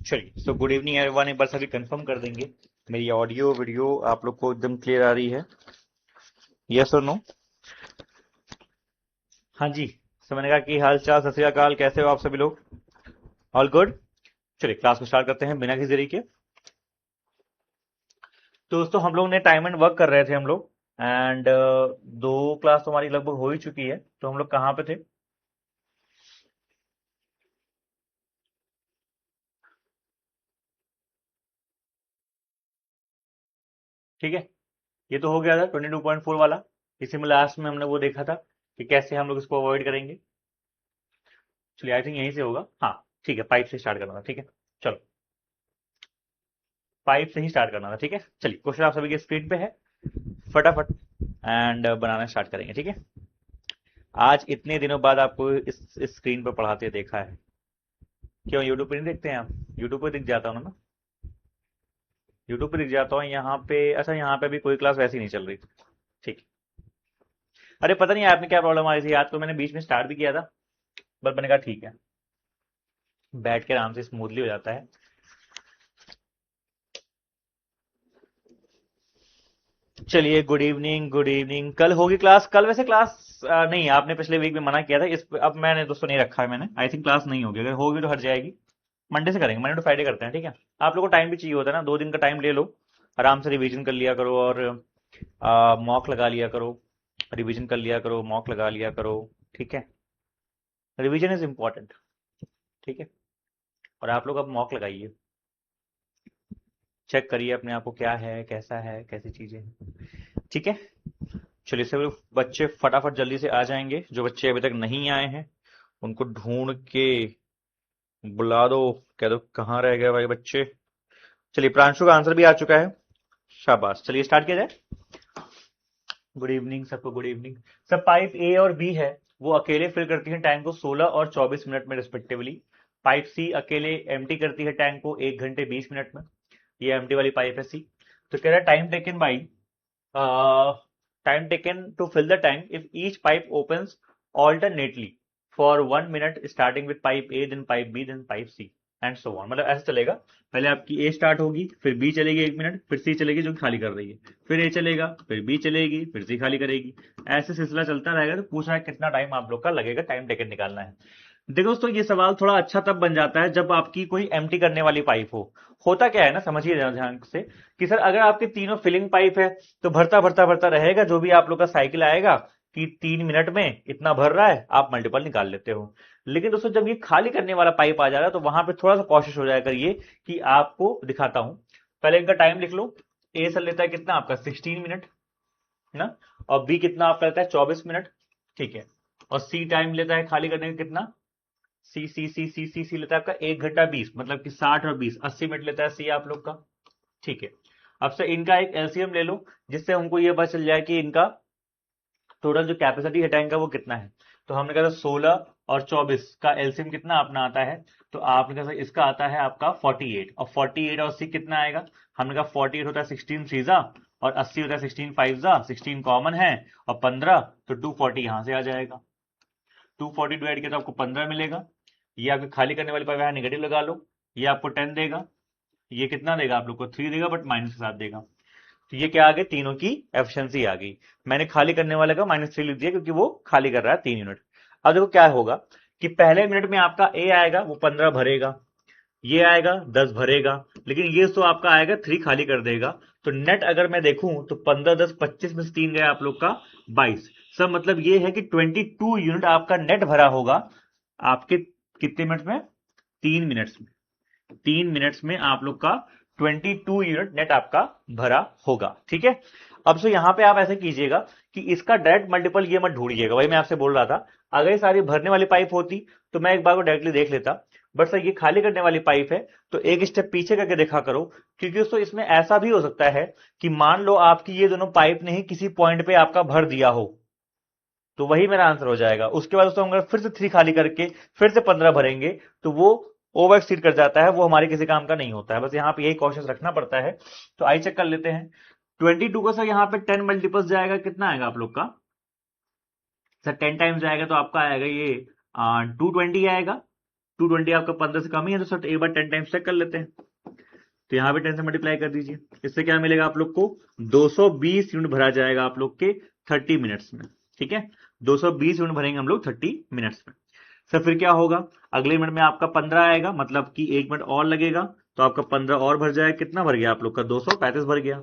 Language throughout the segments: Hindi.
चलिए, सो गुड इवनिंग एवरीवन। एक बार सभी कंफर्म कर देंगे मेरी ऑडियो वीडियो आप लोग को एकदम क्लियर आ रही है? यस और नो? हाँ जी। सो मैंने कहा कि हाल चाल, सत श्री अकाल, कैसे हो आप सभी लोग? All good. चलिए क्लास को स्टार्ट करते हैं बिना किसी देरी के। तो दोस्तों, हम लोग ने टाइम एंड वर्क कर रहे थे हम लोग, एंड दो क्लास तो हमारी लगभग हो ही चुकी है। तो हम लोग कहाँ पे थे? ठीक है, ये तो हो गया था 22.4 वाला। इसी में लास्ट में हमने वो देखा था कि कैसे हम लोग इसको अवॉइड करेंगे। चलिए, आई थिंक यहीं से होगा। हाँ ठीक है, पाइप से स्टार्ट करना था। ठीक है, चलो पाइप से ही स्टार्ट करना था। ठीक है, चलिए क्वेश्चन आप सभी के स्क्रीन पे है, फटाफट एंड बनाना स्टार्ट करेंगे। ठीक है, आज इतने दिनों बाद आपको इस स्क्रीन पर पढ़ाते देखा है। क्यों यूट्यूब पे नहीं देखते हैं आप? यूट्यूब पे दिख जाता हूँ ना, यूट्यूब पे दिख जाता हूँ। यहाँ पे अच्छा, यहाँ पे भी कोई क्लास वैसी नहीं चल रही। ठीक। अरे पता नहीं आपने क्या प्रॉब्लम आ रही थी, आज तो मैंने बीच में स्टार्ट भी किया था, बट मैंने कहा ठीक है, बैठ के आराम से स्मूथली हो जाता है। चलिए, गुड इवनिंग गुड इवनिंग। कल होगी क्लास? कल वैसे क्लास नहीं, आपने पिछले वीक में मना किया था। अब मैंने दोस्तों नहीं रखा है मैंने। आई थिंक क्लास नहीं होगी, अगर होगी तो हट जाएगी। मंडे से करेंगे, मंडे टू फ्राइडे करते हैं। ठीक है, आप लोगों को टाइम भी चाहिए होता है ना, 2 दिन का टाइम ले लो, आराम से रिवीजन कर लिया करो और मॉक लगा लिया करो। रिवीजन कर लिया करो, मॉक लगा लिया करो। ठीक है, रिवीजन इज इम्पोर्टेंट। ठीक है, और आप लोग अब मॉक लगाइए, चेक करिए अपने आप को क्या है, कैसा है, कैसी चीजें हैं। ठीक है, चलिए सभी बच्चे फटाफट जल्दी से आ जाएंगे। जो बच्चे अभी तक नहीं आए हैं उनको ढूंढ के बुला दो, कह दो कहाँ रह गए भाई बच्चे। चलिए, प्रांशु का आंसर भी आ चुका है, शाबाश। चलिए स्टार्ट किया जाए। गुड इवनिंग सबको, गुड इवनिंग। सब पाइप ए और बी है, वो अकेले फिल करती है टैंक को 16 और 24 मिनट में रिस्पेक्टिवली। पाइप सी अकेले एम्प्टी करती है टैंक को 1 घंटे 20 मिनट में। ये एम्प्टी वाली पाइप है सी। तो कह रहा है time taken by, time taken to fill the tank if each pipe opens alternately for 1 minute starting with pipe A, then pipe B, then pipe C and so on. मतलब ऐसे चलेगा, पहले आपकी ए स्टार्ट होगी, फिर बी चलेगी 1 मिनट, फिर सी चलेगी जो खाली कर रही है, फिर ए चलेगा, फिर बी चलेगी, फिर सी खाली करेगी। ऐसे सिलसिला चलता रहेगा। तो पूछ रहा है कितना टाइम आप लोग का लगेगा टाइम टेकन निकालना है। देखो दोस्तों, ये सवाल थोड़ा अच्छा तब बन जाता है जब आपकी कोई एम्प्टी करने वाली पाइप हो। होता क्या है ना, समझिए ध्यान से कि सर अगर आपके तीनों फिलिंग पाइप है तो भरता भरता भरता रहेगा। जो भी आप लोग का साइकिल आएगा कि 3 मिनट में इतना भर रहा है, आप मल्टीपल निकाल लेते हो। लेकिन दोस्तों, जब ये खाली करने वाला पाइप आ जा रहा है तो वहां पे थोड़ा सा कोशिश हो जाया करिए कि आपको दिखाता हूं। पहले इनका टाइम लिख लो। ए सर लेता है कितना आपका 16 मिनट ना, और बी कितना आपका लेता है 24 मिनट। ठीक है, और सी टाइम लेता है खाली करने का कितना, सी लेता है आपका 1 घंटा 20, मतलब कि 60 और 20 80 मिनट लेता है सी आप लोग का। ठीक है, अब से इनका एक एलसीएम ले लो, जिससे हमको ये पता चल जाए कि इनका टोटल जो कैपेसिटी है टैंक का वो कितना है। तो हमने कहा 16 और 24 का एलसीएम कितना अपना आता है, तो आपने कहा इसका आता है आपका 48, और 48 और 80 कितना आएगा। हमने कहा 48 होता है 16 थ्रीजा, और 80 होता है 16 फाइवजा, 16 कॉमन है और 15, तो 240 यहां से आ जाएगा। 240 डिवाइड किया तो आपको 15 मिलेगा। ये आपके खाली करने वाले पर नेगेटिव लगा लो, ये आपको 10 देगा। ये कितना देगा आप लोग को 3 देगा, बट माइनस के साथ देगा। तो ये क्या आ गई, तीनों की एफिशिएंसी आ गई। मैंने खाली करने वाले का -3 लिख दिया क्योंकि वो खाली कर रहा है 3 यूनिट। अब देखो क्या होगा कि पहले मिनट में आपका ए आएगा, वो 15 भरेगा, ये आएगा 10 भरेगा, लेकिन ये तो आपका आएगा 3 खाली कर देगा। तो नेट अगर मैं देखूं तो 15 10 25 में से 3 गया आप लोग का 22। सब मतलब ये है कि 22 यूनिट आपका नेट भरा होगा आपके कितने मिनट्स में, 3 मिनट्स में। 3 मिनट्स में आप लोग का 22 यूनिट नेट आपका भरा होगा। ठीक है, अब से यहां पे आप ऐसे कीजिएगा कि इसका डायरेक्ट मल्टीपल ये मत ढूंढिएगा। वही मैं आपसे बोल रहा था, अगर ये सारी भरने वाली पाइप होती तो मैं एक बार को डायरेक्टली देख लेता, बट सर ये खाली करने वाली पाइप है तो एक स्टेप पीछे करके देखा करो। क्योंकि दोस्तों इसमें ऐसा भी हो सकता है कि मान लो आपकी ये दोनों पाइप ने ही किसी पॉइंट पे आपका भर दिया हो, तो वही मेरा आंसर हो जाएगा। उसके बाद दोस्तों हम अगर फिर से 3 खाली करके फिर से 15 भरेंगे तो वो ओवर एक्सीड कर जाता है, वो हमारे किसी काम का नहीं होता है। बस यहाँ पे यही कॉशियस रखना पड़ता है। तो आई चेक कर लेते हैं। 22 का सर यहाँ पे 10 मल्टीपल्स जाएगा, कितना आएगा आप लोग का सर, 10 टाइम्स जाएगा तो आपका आएगा ये 220 आएगा। 220 आपका 15 से कम ही है, तो सर एक बार 10 टाइम्स चेक कर लेते हैं। तो यहाँ पे 10 से मल्टीप्लाई कर दीजिए। इससे क्या मिलेगा आप लोग को, 220 यूनिट भरा जाएगा आप लोग के 30 मिनट्स में। ठीक है, 220 यूनिट भरेंगे हम लोग 30 मिनट्स में। सर फिर क्या होगा, अगले मिनट में आपका 15 आएगा, मतलब कि 1 मिनट और लगेगा, तो आपका 15 और भर जाएगा। कितना भर गया आप लोग का, 235 भर गया।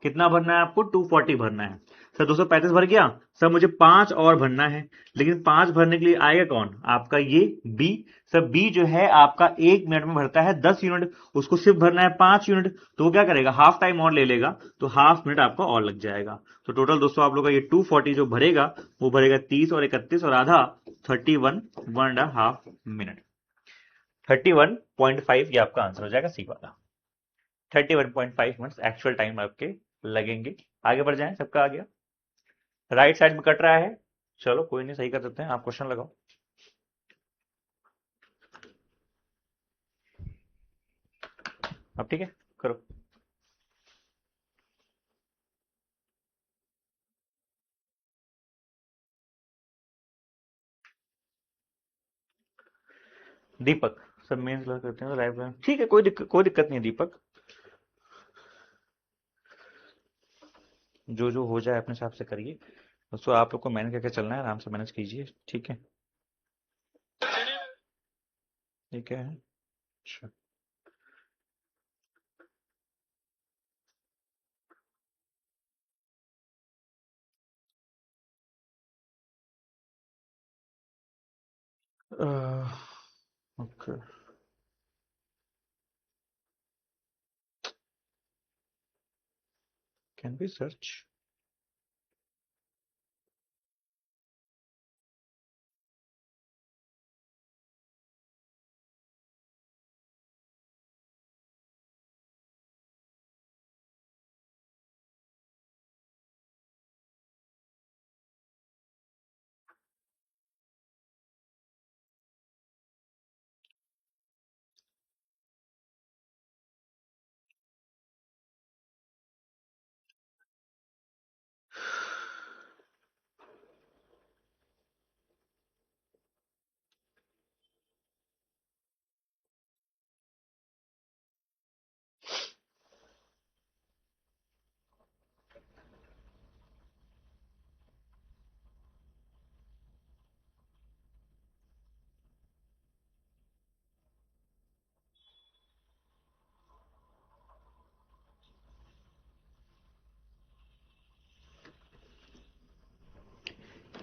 कितना भरना है आपको, 240 भरना है। सर 235 भर गया, सर मुझे 5 और भरना है, लेकिन 5 भरने के लिए आएगा कौन, आपका ये बी। सर बी जो है आपका 1 मिनट में भरता है 10 यूनिट, उसको सिर्फ भरना है 5 यूनिट, तो वो क्या करेगा, हाफ टाइम और ले लेगा, तो हाफ मिनट आपका और लग जाएगा। तो टोटल दोस्तों आप लोग का ये 240 जो भरेगा, वो भरेगा 30 और 31 और आधा 31, 1.5 मिनट। 31.5 ये आपका आंसर हो जाएगा, सी वाला। 31.5 मिनट्स एक्चुअल टाइम आपके लगेंगे। आगे बढ़ जाएं, सबका आ गया, राइट साइड में कट रहा है, चलो कोई नहीं, सही कर देते हैं। आप क्वेश्चन लगाओ। अब ठीक है, करो। दीपक, सब मेंस क्लास करते हैं तो लाइव, ठीक है, कोई दिक्कत नहीं है दीपक, जो जो हो जाए अपने हिसाब से करिए दोस्तों। आप लोग को मैनेज करके चलना है, आराम से मैनेज कीजिए, ठीक है। ठीक है, अच्छा। Okay, can be search.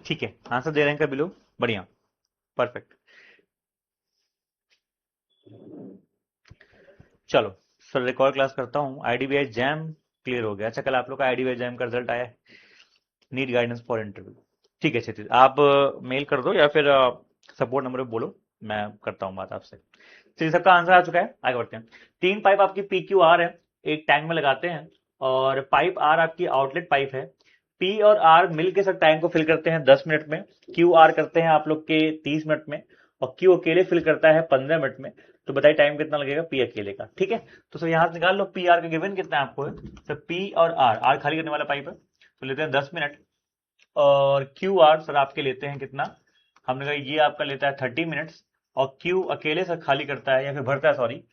ठीक है, आंसर दे रहे हैं कभी लोग, बढ़िया, परफेक्ट। चलो सर रिकॉर्ड क्लास करता हूँ। आईडीबीआई जैम क्लियर हो गया। अच्छा, कल आप लोग का आईडीबीआई जैम का रिजल्ट आया है, नीड गाइडेंस फॉर इंटरव्यू। ठीक है क्षितिज, आप मेल कर दो या फिर सपोर्ट नंबर पे बोलो, मैं करता हूँ बात आपसे। तो सबका आंसर आ चुका है, आगे बढ़ते हैं। 3 पाइप आपकी पी क्यू आर है, एक टैंक में लगाते हैं, और पाइप आर आपकी आउटलेट पाइप है। पी और आर मिलकर सब टैंक को फिल करते हैं 10 मिनट में, क्यू आर करते हैं आप लोग के 30 मिनट में, और क्यू अकेले फिल करता है 15 मिनट में। तो बताइए टाइम कितना लगेगा पी अकेले का। ठीक है, तो सर यहां से निकाल लो पी आर का गिवन कितना है आपको है। सर पी और आर खाली करने वाला पाइप है, तो लेते हैं 10 मिनट, और क्यू आर सर आपके लेते हैं कितना, हमने कहा ये आपका लेता है 30 मिनट्स, और क्यू अकेले सर खाली करता है या फिर भरता है, सॉरी,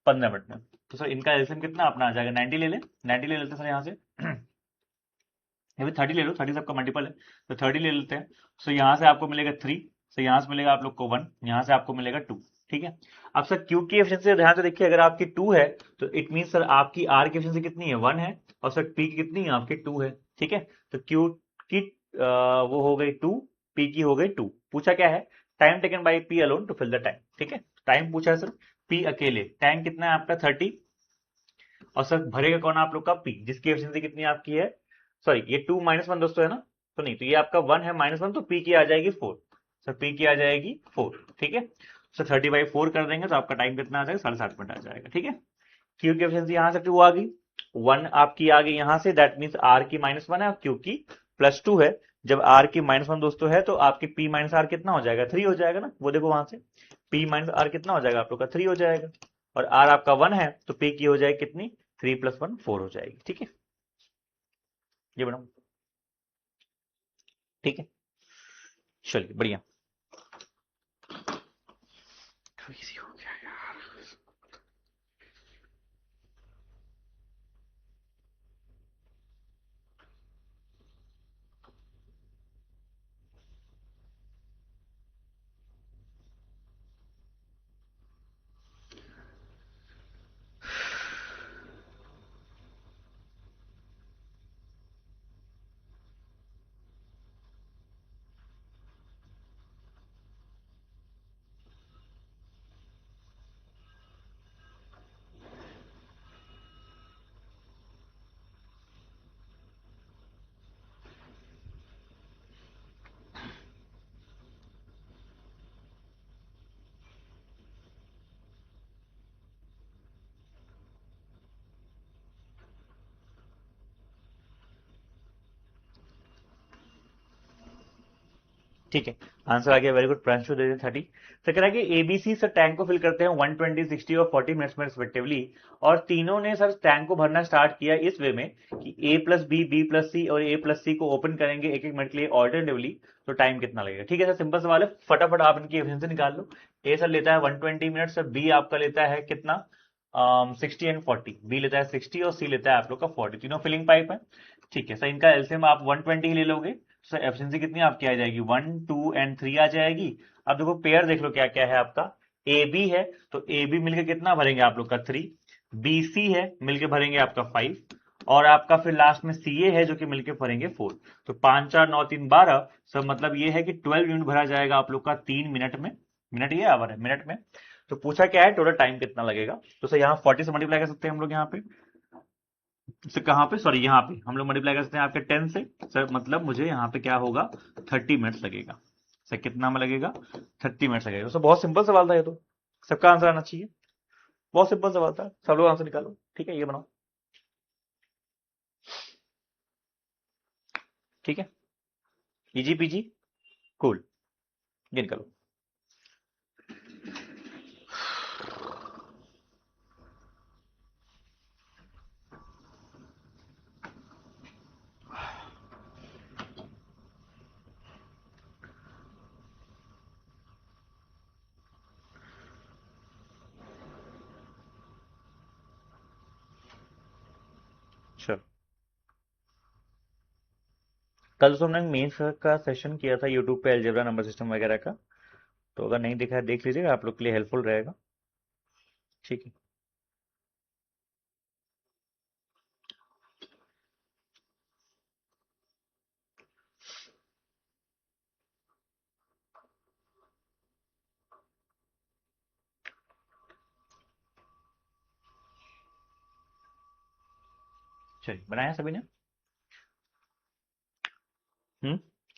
15 मिनट में। तो सर इनका एलसीएम कितना अपना आ जाएगा, 90 ले लें, 90 ले लेते हैं सर यहाँ से। या फिर 30 ले लो, 30 सबका मल्टीपल है, तो 30 ले लेते हैं। सो यहाँ से आपको मिलेगा 3, सो यहाँ से मिलेगा आप लोग को 1, यहाँ से आपको मिलेगा 2। ठीक है, अब सर क्यू की एफिशिएंसी ध्यान से देखिए, अगर आपकी 2 है तो इट मीन सर आपकी आर की एफिशिएंसी कितनी है, 1 है, और सर पी की कितनी है आपकी 2 है। ठीक है, तो क्यू की वो हो गई 2, पी की हो गई 2। पूछा क्या है, time taken by P alone to fill the tank. ठीक है, टाइम पूछा है सर पी अकेले, टैंक कितना है आपका 30, और सर भरेगा कौन आप लोग का पी, जिसकी एफिशिएंसी कितनी आपकी है, सॉरी ये 2 -1 दोस्तों है ना, तो नहीं, तो ये आपका 1 है -1, तो पी की आ जाएगी 4, सर पी की आ जाएगी 4। ठीक है, सर 30/4 कर देंगे तो आपका टाइम कितना आ जाएगा, 7.5 मिनट आ जाएगा। ठीक है, क्यू की एफिशिएंसी यहां से 2 आ गई, 1 आपकी आ गई यहां से, दैट मीन्स आर की -1 है और क्यू की +2 है। जब आर की -1 दोस्तों है तो आपकी पी माइनस आर कितना हो जाएगा, 3 हो जाएगा ना, वो देखो वहां से पी माइनस आर कितना हो जाएगा आप लोग का 3 हो जाएगा, और आर आपका 1 है तो पी की हो जाएगी कितनी, 3 + 1 4 हो जाएगी। ठीक है, ये मैडम, ठीक है, चलिए बढ़िया। इजी हो गया यार। ठीक है, आंसर आ गया, वेरी गुड प्रांशु, दे 30। तो कह रहा है कि एबीसी सर टैंक को फिल करते हैं 120, 60 और 40 मिनट्स में रिस्पेक्टिवली, और तीनों ने सर टैंक को भरना स्टार्ट किया इस वे में कि ए plus B, B plus C और ए प्लस सी को ओपन करेंगे एक एक मिनट के लिए ऑल्टरनेटिवली, तो टाइम कितना लगेगा। ठीक है सर, सिंपल सवाल है, फटाफट आप इनकी एफिशिएंसी निकाल लो। ए सर लेता है 120 मिनट, सर बी आपका लेता है कितना 60 एंड 40, बी लेता है 60 और सी लेता है आप लोग का 40, तीनों फिलिंग पाइप है। ठीक है सर, इनका एलसीएम आप 120 ही ले लोगे, सर एफिशिएंसी कितनी आपकी आ जाएगी 1, 2 एंड 3 आ जाएगी। अब देखो पेयर देख लो क्या क्या है आपका, ए बी है तो ए बी मिलकर कितना भरेंगे आप लोग का 3, बी सी है मिलके भरेंगे आपका 5, और आपका फिर लास्ट में सी ए है जो कि मिलके भरेंगे 4। तो 5 4 9 3 12, सब मतलब ये है कि 12 यूनिट भरा जाएगा आप लोग का 3 मिनट में, मिनट ये आवर है मिनट में। तो पूछा क्या है टोटल टाइम कितना लगेगा, तो सर यहाँ 40 से मल्टीप्लाई कर सकते हैं हम लोग यहाँ पे, सर कहाँ पे, सॉरी यहाँ पे हम लोग मल्टीप्लाई कर सकते हैं आपके 10 से, सर मतलब मुझे यहाँ पे क्या होगा 30 मिनट्स लगेगा। सर कितना में लगेगा 30 मिनट्स लगेगा। सर बहुत सिंपल सवाल था ये तो, सबका आंसर आना चाहिए, बहुत सिंपल सवाल था, सब लोग आंसर निकालो। ठीक है ये बनाओ, ठीक है इजी पीजी कूल, ये निकालो। चलो, कल तो हमने मेंस का सेशन किया था यूट्यूब पे, अलजेब्रा नंबर सिस्टम वगैरह का, तो अगर नहीं देखा है देख लीजिएगा, आप लोग के लिए हेल्पफुल रहेगा। ठीक है चलिए, बनाया सभी ने।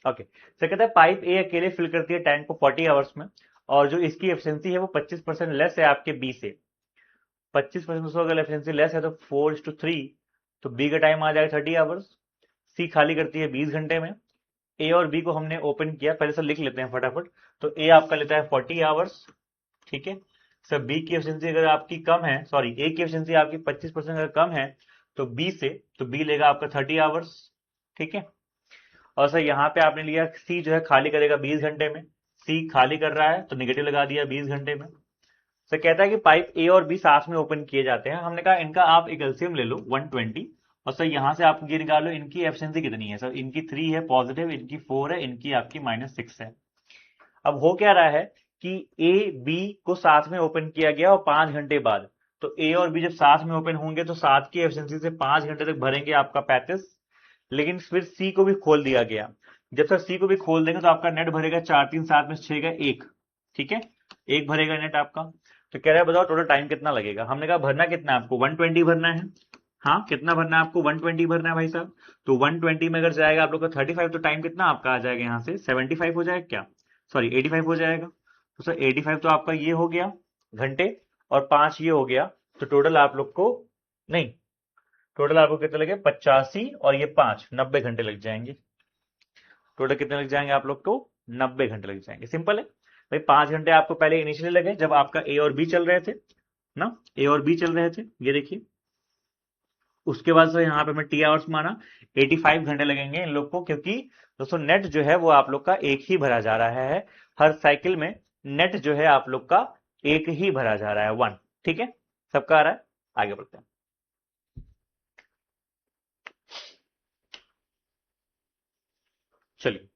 ओके, सर कहता है पाइप ए अकेले फिल करती है टैंक को 40 आवर्स में, और जो इसकी एफिशिएंसी है वो 25% लेस है आपके बी से। 25% अगर एफिशिएंसी लेस है तो 4:3, तो बी का टाइम आ जाएगा 30 आवर्स। सी खाली करती है 20 घंटे में। ए और बी को हमने ओपन किया, पहले से लिख लेते हैं फटाफट। तो ए आपका लेता है 40 आवर्स, ठीक है सर। बी की एफिशिएंसी अगर आपकी कम है, सॉरी ए की एफिशिएंसी आपकी 25% अगर कम है तो बी से, तो बी लेगा आपका 30 आवर्स, ठीक है। और सर यहाँ पे आपने लिया सी जो है खाली करेगा 20 घंटे में, सी खाली कर रहा है तो निगेटिव लगा दिया 20 घंटे में। सर कहता है कि पाइप ए और बी साथ में ओपन किए जाते हैं, हमने कहा इनका आप एक एलसीएम ले लो 120, और सर यहाँ से आप ये निकालो इनकी एफिशिएंसी कितनी है, सर इनकी 3 है पॉजिटिव, इनकी 4 है, इनकी आपकी -6 है। अब हो क्या रहा है कि ए बी को साथ में ओपन किया गया और 5 घंटे बाद, तो ए और बी जब साथ में ओपन होंगे तो साथ की एफिशिएंसी से 5 घंटे तक भरेंगे आपका 35, लेकिन फिर सी को भी खोल दिया गया। जब सर सी को भी खोल देंगे तो आपका नेट भरेगा 4 3 7 में 6 का 1, ठीक है, एक भरेगा नेट आपका। तो कह रहा है बताओ टोटल टाइम कितना लगेगा, हमने कहा भरना कितना है आपको 120 भरना है। हाँ कितना भरना है आपको 120 भरना है भाई साहब। तो 120 में अगर जाएगा आप लोग का 35, तो टाइम कितना आपका आ जाएगा यहाँ से 75 हो जाएगा क्या, सॉरी 85 हो जाएगा। तो सर 85 तो आपका ये हो गया घंटे, और 5 ये हो गया, तो टोटल आप लोग को, नहीं टोटल आपको कितने लगे 85 और ये 5, 90 घंटे लग जाएंगे। टोटल कितने लग जाएंगे आप लोग को 90 घंटे लग जाएंगे। सिंपल है भाई, 5 घंटे आपको पहले इनिशियली लगे जब आपका ए और बी चल रहे थे ना, ए और बी चल रहे थे, ये देखिए। उसके बाद से यहाँ पे मैं टी आवर्स माना, 85 घंटे लगेंगे इन लोग को, क्योंकि दोस्तों नेट जो है वो आप लोग का एक ही भरा जा रहा है, हर साइकिल में नेट जो है आप लोग का एक ही भरा जा रहा है, 1। ठीक है, सबका आ रहा है, आगे बढ़ते हैं। चलिए,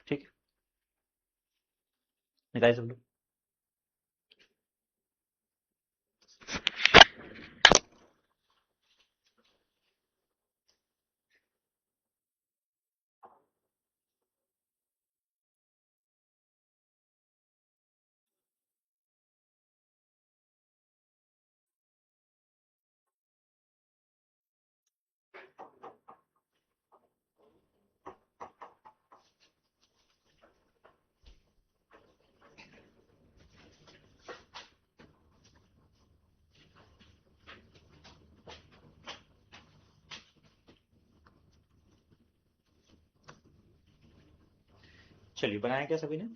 ठीक है, निकालिए सब लोग। चलिए, बनाया क्या सभी ने?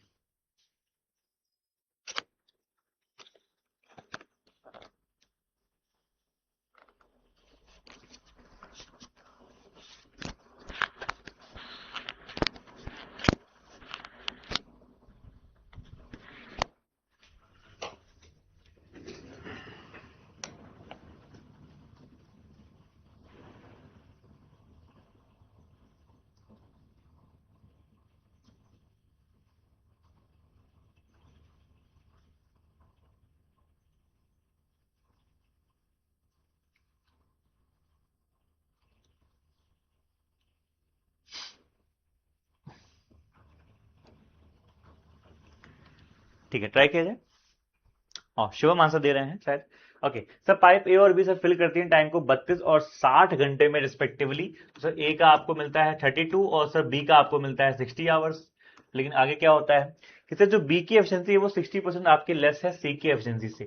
ठीक है, ट्राई किया जाए। शिवम आंसर दे रहे हैं शायद। ओके सर, पाइप ए और बी सर फिल करती हैं टाइम को 32 और 60 घंटे में रिस्पेक्टिवली। सर ए का आपको मिलता है 32 और सर बी का आपको मिलता है 60 आवर्स। लेकिन आगे क्या होता है कि सर जो बी की एफिशिएंसी है वो 60% आपकी लेस है सी की एफिशिएंसी से।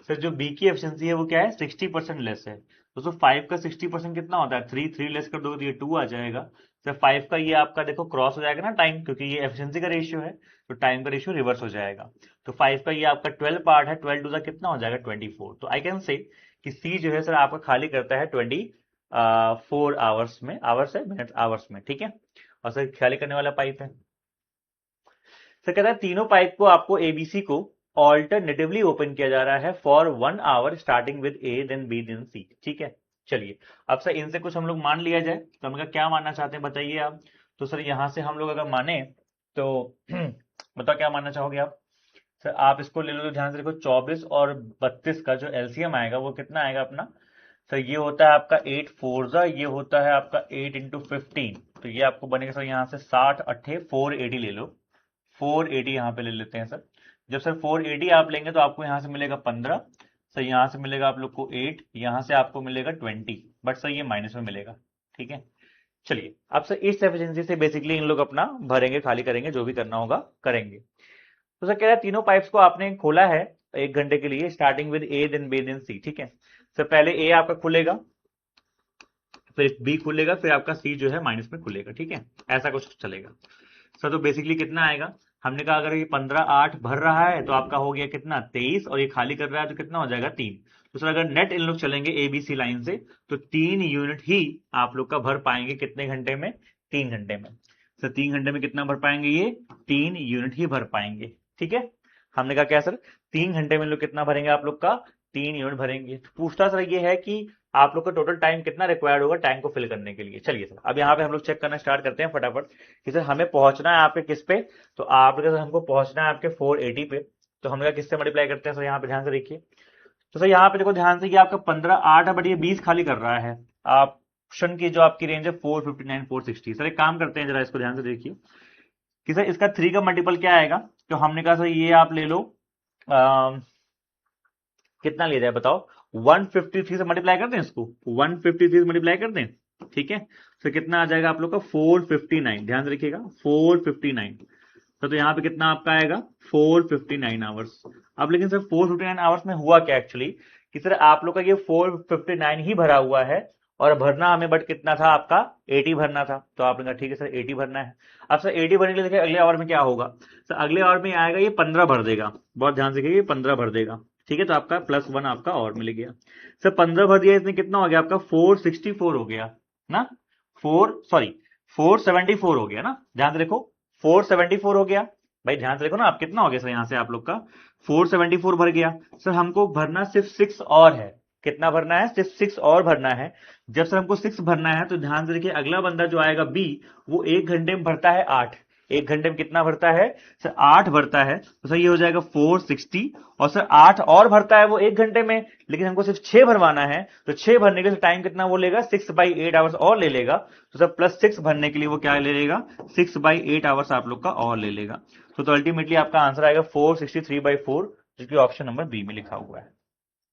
सर जो बी की एफिशिएंसी है वो क्या है, 60% लेस है। तो सर 5 का 60% कितना होता है, 3 लेस कर दोगे तो ये 2 आ जाएगा। सर 5 का ये आपका देखो क्रॉस हो जाएगा ना टाइम, क्योंकि ये एफिशिएंसी का रेशियो है, तो टाइम का रेशियो रिवर्स हो जाएगा। तो 5 का ये आपका 12 पार्ट है, 12 टू द कितना हो जाएगा 24। तो आई कैन से कि सी जो है सर आपका खाली करता है 24 आवर्स में, आवर्स है मिनट आवर्स में, ठीक है। और सर खाली करने वाला पाइप है। सर कहता है तीनों पाइप को आपको एबीसी को ऑल्टरनेटिवली ओपन किया जा रहा है for 1 hour starting with A then B then C. ठीक है, चलिए अब सर इनसे कुछ हम लोग मान लिया जाए, तो हम क्या मानना चाहते हैं बताइए आप। तो सर यहां से हम लोग अगर माने तो बताओ क्या मानना चाहोगे आप। सर आप इसको ले लो तो ध्यान से देखो, 24 और 32 का जो एलसीएम आएगा वो कितना आएगा अपना। सर ये होता है आपका 8 फोर, ये होता है आपका 8 इंटू 15, तो ये आपको बनेगा सर यहाँ से 60 अट्ठे 480 ले लो। 480 यहाँ पे ले लेते हैं सर। जब सर 480 आप लेंगे तो आपको यहाँ से मिलेगा 15, सर यहाँ से मिलेगा आप लोग को 8, यहाँ से आपको मिलेगा 20, बट सर ये माइनस में मिलेगा। ठीक है, चलिए अब सर इस एफिशिएंसी से बेसिकली इन लोग अपना भरेंगे, खाली करेंगे, जो भी करना होगा करेंगे। तो सर कह रहा है तीनों पाइप्स को आपने खोला है 1 घंटे के लिए, starting with A then B then C. ठीक है, सर पहले ए आपका खुलेगा, फिर बी खुलेगा, फिर आपका सी जो है माइनस में खुलेगा। ठीक है, ऐसा कुछ चलेगा। सर तो बेसिकली कितना आएगा, हमने कहा अगर ये 15 8 भर रहा है तो आपका हो गया कितना 23, और ये खाली कर रहा है तो कितना हो जाएगा 3। तो सर अगर नेट इन लोग चलेंगे एबीसी लाइन से तो 3 यूनिट ही आप लोग का भर पाएंगे कितने घंटे में, 3 घंटे में। सर 3 घंटे में कितना भर पाएंगे, ये 3 यूनिट ही भर पाएंगे। ठीक है, हमने कहा क्या सर 3 घंटे में लोग कितना भरेंगे आप लोग का, 3 यूनिट भरेंगे। तो पूछता सर ये है कि आप लोग का टोटल टाइम कितना रिक्वायर्ड होगा टैंक को फिल करने के लिए। चलिए सर अब यहाँ पे हम लोग चेक करना स्टार्ट करते हैं फटाफट कि सर हमें पहुंचना है आपके किस पे। तो आप लोग हमको पहुंचना है आपके 480 पे, तो हम लोग किससे मल्टीप्लाई करते हैं सर, यहाँ पे ध्यान से देखिए। तो सर यहाँ पे देखो ध्यान से, ये आपका 15 8 है, बट ये 20 खाली कर रहा है। ऑप्शन की जो आपकी रेंज है 459 460। सर एक काम करते हैं, जरा इसको ध्यान से देखिए कि सर इसका 3 का मल्टीपल क्या आएगा। तो हमने कहा सर ये आप ले लो, कितना ले जाए बताओ, 153 से मल्टीप्लाई कर दें इसको, 153 से मल्टीप्लाई कर दें। ठीक है, तो कितना आ जाएगा आप लोग का 459, ध्यान से रखिएगा 459। तो यहाँ पे कितना आपका आएगा 459 आवर्स। अब लेकिन सर 459 आवर्स में हुआ क्या एक्चुअली कि सर आप लोग का ये 459 ही भरा हुआ है, और भरना हमें बट कितना था आपका 80 भरना था। तो आपने कहा ठीक है सर 80 भरना है। अब सर 80 भरने के लिए देखिए अगले आवर में क्या होगा, सर अगले आवर में आएगा ये 15 भर देगा, बहुत ध्यान से ये 15 भर देगा। ठीक है, तो आपका +1 आपका और मिल गया। सर 15 भर दिया, इसमें कितना हो गया आपका 464 हो गया ना, 474 हो गया ना, ध्यान से देखो 474 हो गया भाई, ध्यान से देखो ना आप, कितना हो गया सर यहाँ से आप लोग का 474 भर गया। सर हमको भरना सिर्फ 6 और है, कितना भरना है, सिर्फ 6 और भरना है। जब सर हमको 6 भरना है तो ध्यान से देखिए अगला बंदा जो आएगा बी, वो 1 घंटे में भरता है 8। 1 घंटे में कितना भरता है सर, 8 भरता है। तो सर ये हो जाएगा 460, और सर 8 और भरता है वो 1 घंटे में, लेकिन हमको सिर्फ 6 भरवाना है, तो 6 भरने के लिए टाइम कितना वो लेगा, 6/8 आवर्स और ले लेगा। तो सर +6 भरने के लिए वो क्या ले लेगा, 6/8 आवर्स आप लोग का और ले लेगा। तो अल्टीमेटली आपका आंसर आएगा 463/4, जो कि ऑप्शन नंबर बी में लिखा हुआ है।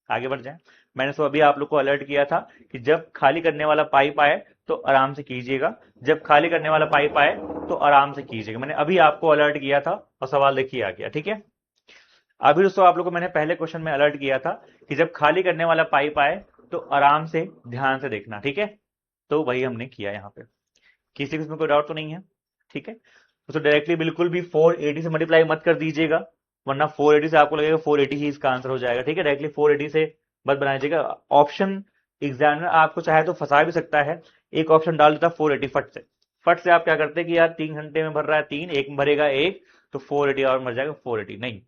आगे बढ़ जाए। मैंने तो अभी आप लोग को अलर्ट किया था कि जब खाली करने वाला पाइप आए तो आराम से कीजिएगा, जब खाली करने वाला पाइप आए तो आराम से कीजिएगा। मैंने अभी आपको अलर्ट किया था और सवाल देखिए आ गया, ठीक है। अभी दोस्तों आप लोग को मैंने पहले क्वेश्चन में अलर्ट किया था कि जब खाली करने वाला पाइप आए तो आराम से ध्यान से देखना, ठीक है। तो वही हमने किया यहाँ पे। किसी किस्म कोई डाउट तो नहीं है, ठीक है। तो डायरेक्टली बिल्कुल भी 480 से मल्टीप्लाई मत कर दीजिएगा, वरना 480 से आपको लगेगा 480 ही इसका आंसर हो जाएगा, ठीक है। डायरेक्टली 480 से मत बनाइएगा। ऑप्शन एग्जामिनर आपको चाहे तो फंसा भी सकता है, एक ऑप्शन डाल देता 480 फट से आप क्या करते हैं कि यार 3 घंटे में भर रहा है 3, एक में भरेगा 1, तो 480 और मर जाएगा 480 नहीं,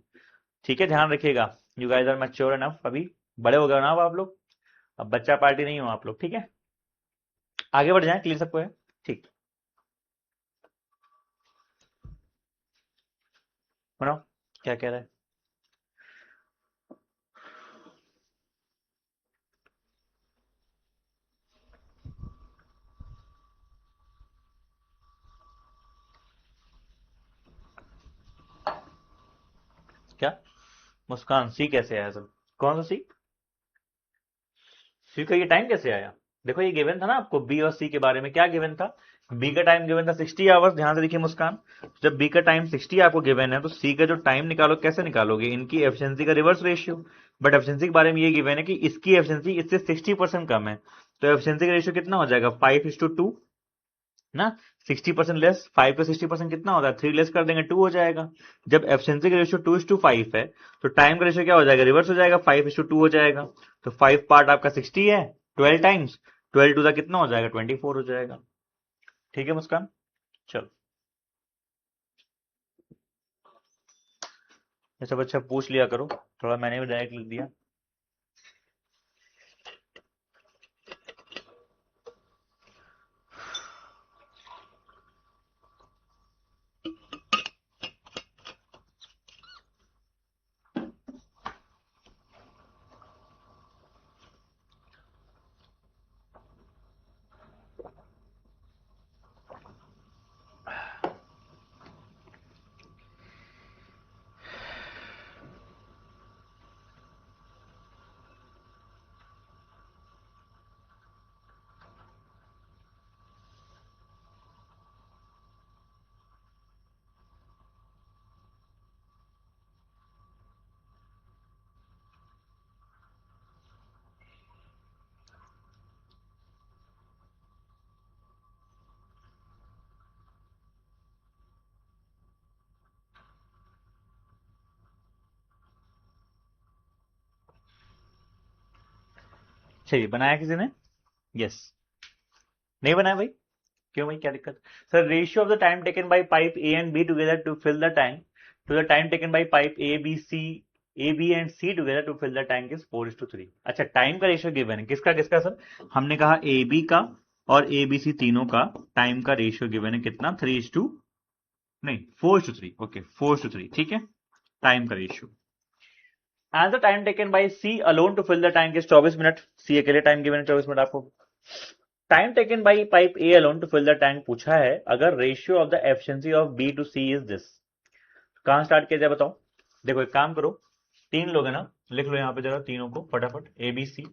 ठीक है। ध्यान रखिएगा, you guys are mature enough, अभी बड़े हो गए ना अब आप लोग, अब बच्चा पार्टी नहीं हो आप लोग, ठीक है। आगे बढ़ जाए, क्लियर सबको है, ठीक। सुनो क्या कह रहा है। क्या मुस्कान, सी कैसे आया सर, कौन सा सी, सी का ये टाइम कैसे आया। देखो ये गिवन था ना आपको बी और सी के बारे में, क्या गिवन था, बी का टाइम गिवन था 60 आवर्स। ध्यान से देखिए मुस्कान, जब बी का टाइम 60 आपको गिवन है तो सी का जो टाइम निकालो, कैसे निकालोगे, इनकी एफिशिएंसी का रिवर्स रेशियो। बट एफिशिएंसी के बारे में ये गिवन है कि इसकी एफिशिएंसी इससे 60% कम है, तो एफिशिएंसी का रेशियो कितना हो जाएगा 5:2 ना। 60% लेस 5 पे 60% कितना होता है, 3 लेस कर देंगे 2 हो जाएगा। जब एफिशिएंसी का रेशियो 2:5 है तो टाइम का रेशियो क्या हो जाएगा, रिवर्स हो जाएगा, 5:2 हो जाएगा। तो 5 पार्ट आपका 60 है, 12 टाइम्स 12 टू द कितना हो जाएगा 24 हो जाएगा, ठीक है मुस्कान। चलो ये सब अच्छा पूछ लिया करो, थोड़ा मैंने भी डायरेक्ट लिख दिया। चलिए बनाया किसी ने, यस, नहीं बनाया भाई, क्यों भाई क्या दिक्कत। Sir ratio of the time taken by pipe A and B together to fill the tank to the time taken by pipe A B and C together to fill the tank is 4:3। अच्छा टाइम का रेशियो गिवन है, किसका किसका सर, हमने कहा ए बी का और ए बी सी तीनों का टाइम का रेशियो गिवन है कितना, 3:, नहीं 4:3, ओके 4:3, ठीक है। टाइम का ratio and the time taken by C alone to fill the tank is 24 minute. C अकेले टाइम गिवन है 24 मिनट आपको। Time taken by pipe A alone to fill the tank पूछा है, अगर ratio of the efficiency of B to C is this. कहां स्टार्ट किया जाए बताओ। देखो एक काम करो, 3 लोग है ना, लिख लो यहाँ पे जरा तीनों को फटाफट, ए बी सी।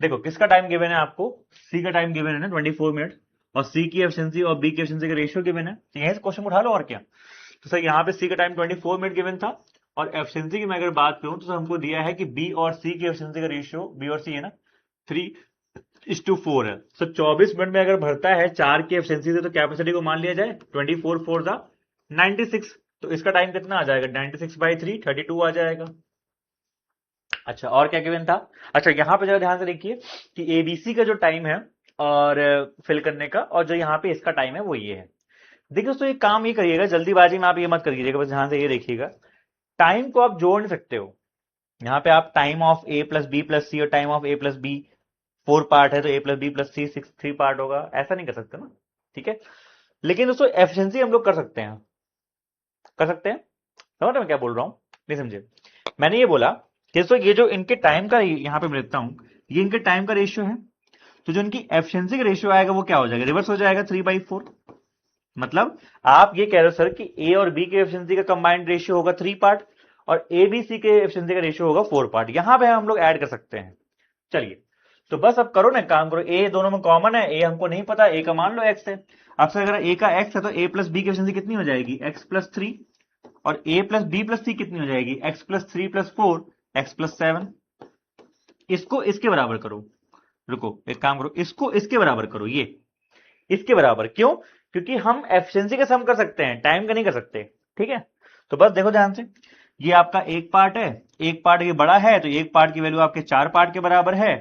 देखो किसका टाइम गिवन है आपको, सी का टाइम गिवन है ना 24 मिनट, और सी की एफिशिएंसी और बी की एफिशिएंसी का रेशियो गिवन है, तो यही क्वेश्चन उठा लो और क्या। तो सर यहाँ पे सी का टाइम 24 मिनट गिवन था, और एफिशिएंसी की मैं अगर बात करूं तो हमको दिया है कि बी और सी की एफिशिएंसी का रेशियो, बी और सी है ना 3:4 है। सर 24 मिनट में अगर भरता है 4 की एफिशिएंसी से, तो कैपेसिटी को मान लिया जाए 24 4 द 96, तो इसका टाइम कितना आ जाएगा 96/3 32 आ जाएगा। अच्छा और क्या गिवन था, अच्छा यहाँ पे जरा ध्यान से देखिए कि एबीसी का जो टाइम है और फिल करने का, और जो यहाँ पे इसका टाइम है वो ये है। देखिए दोस्तों, ये काम ये करिएगा, जल्दीबाजी में आप ये मत करिएगा, बस ध्यान से ये देखिएगा, टाइम को आप जोड़ नहीं सकते हो। यहाँ पे आप time of A plus B plus C और time of A plus B 4 part है तो A plus B plus C 3 part होगा, ऐसा नहीं कर सकते ना, ठीक है। लेकिन दोस्तों एफिशिएंसी हम लोग कर सकते हैं, कर सकते हैं। समझ रहे मैं क्या बोल रहा हूं, नहीं समझे? मैंने ये बोला कि दोस्तों ये जो इनके टाइम का यहाँ पे मैं लिखता हूं, ये इनके टाइम का रेशियो है, तो जो इनकी एफिशिएंसी का रेशियो आएगा वो क्या हो जाएगा, रिवर्स हो जाएगा 3/4। मतलब आप ये कह रहे हो सर कि ए और बी के एफिशिएंसी का कंबाइंड रेशियो होगा 3 पार्ट और ए बी सी के एफिशिएंसी का रेशियो होगा 4 पार्ट। यहां पे हम लोग ऐड कर सकते हैं। चलिए, तो बस अब करो ना, काम करो, ए दोनों में कॉमन है, ए हमको नहीं पता, ए का मान लो एक्स है। अब से अगर ए का एक्स है तो ए प्लस बी की एफिशिएंसी कितनी हो जाएगी, एक्स प्लस 3, और ए प्लस बी प्लस सी कितनी हो जाएगी, x plus 3 plus 4 x plus 7। इसको इसके बराबर करो, रुको एक काम करो, इसको इसके बराबर करो, ये इसके बराबर क्यों, क्योंकि हम एफिशिएंसी का सम कर सकते हैं, टाइम का नहीं कर सकते, ठीक है। तो बस देखो ध्यान से, ये आपका एक पार्ट है, एक पार्ट ये बड़ा है तो एक पार्ट की वैल्यू आपके 4 पार्ट के बराबर है,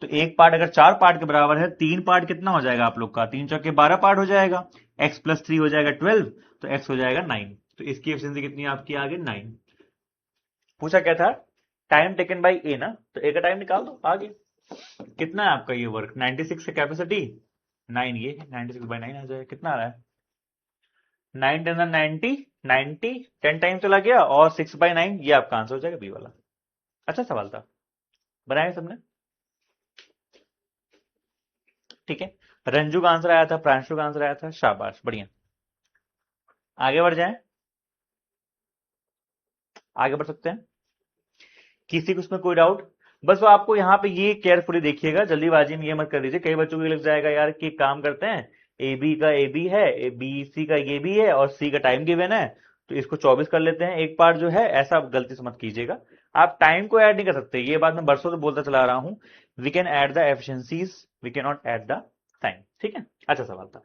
तो एक पार्ट अगर 4 पार्ट के बराबर है, 3 पार्ट कितना हो जाएगा आप लोग का, 3 चौके 12 पार्ट हो जाएगा, एक्स प्लस 3 हो जाएगा 12, तो एक्स हो जाएगा 9, तो इसकी एफिशिएंसी कितनी आपकी आ गई 9। पूछा क्या था, टाइम टेकन बाई ए ना, तो ए का टाइम निकाल दो, आ गया। कितना है आपका ये वर्क, 96 का कैपेसिटी, 9 ये 96/9 आ जाएगा, कितना आ रहा है, 9 10 90, 90 10 टाइम चला गया और 6/9, ये आपका आंसर हो जाएगा बी वाला। अच्छा सवाल था, बनाया सबने, ठीक है। रंजू का आंसर आया था, प्रांशु का आंसर आया था, शाबाश, बढ़िया। आगे बढ़ जाएं, आगे बढ़ सकते हैं, किसी को उसमें कोई डाउट? बस वो आपको यहाँ पे ये केयरफुली देखिएगा, जल्दीबाजी में ये मत कर दीजिए, कई बच्चों को ये लग जाएगा यार कि काम करते हैं, ए बी का ए बी है, बी सी का ये भी है और सी का टाइम गिवन है, तो इसको 24 कर लेते हैं एक पार्ट जो है, ऐसा आप गलती से मत कीजिएगा। आप टाइम को ऐड नहीं कर सकते, ये बात मैं बरसों से बोलता चला रहा हूं, we can add the efficiencies, we can not add the time, ठीक है। अच्छा सवाल था,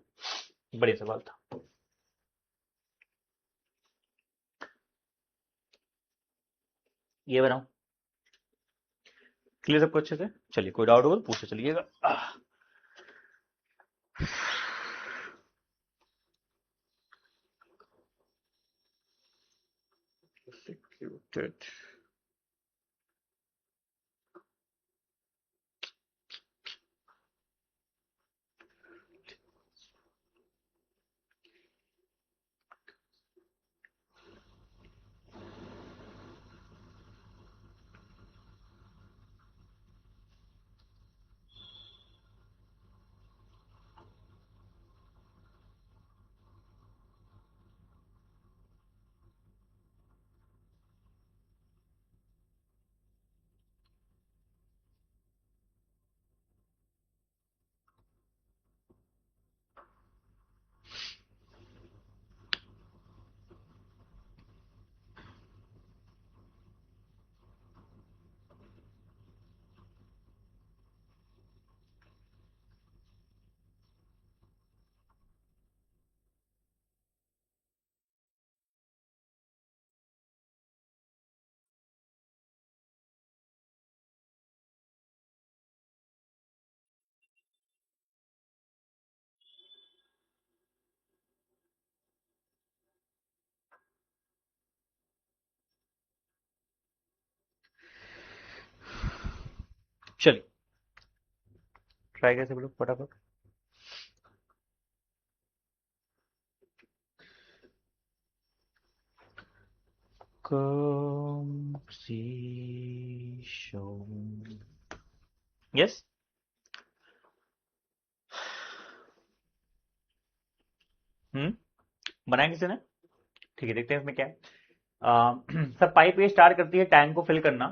बढ़िया सवाल था। ये बनाओ, क्लियर सबको अच्छे से? चलिए कोई डाउट हो तो पूछे चलिएगा। Executed. चलिए ट्राई कैसे बोलो फटाफट। Composition. यस, बनाया किसी ने, ठीक है, देखते हैं इसमें क्या है। सर पाइप ये स्टार्ट करती है टैंक को फिल करना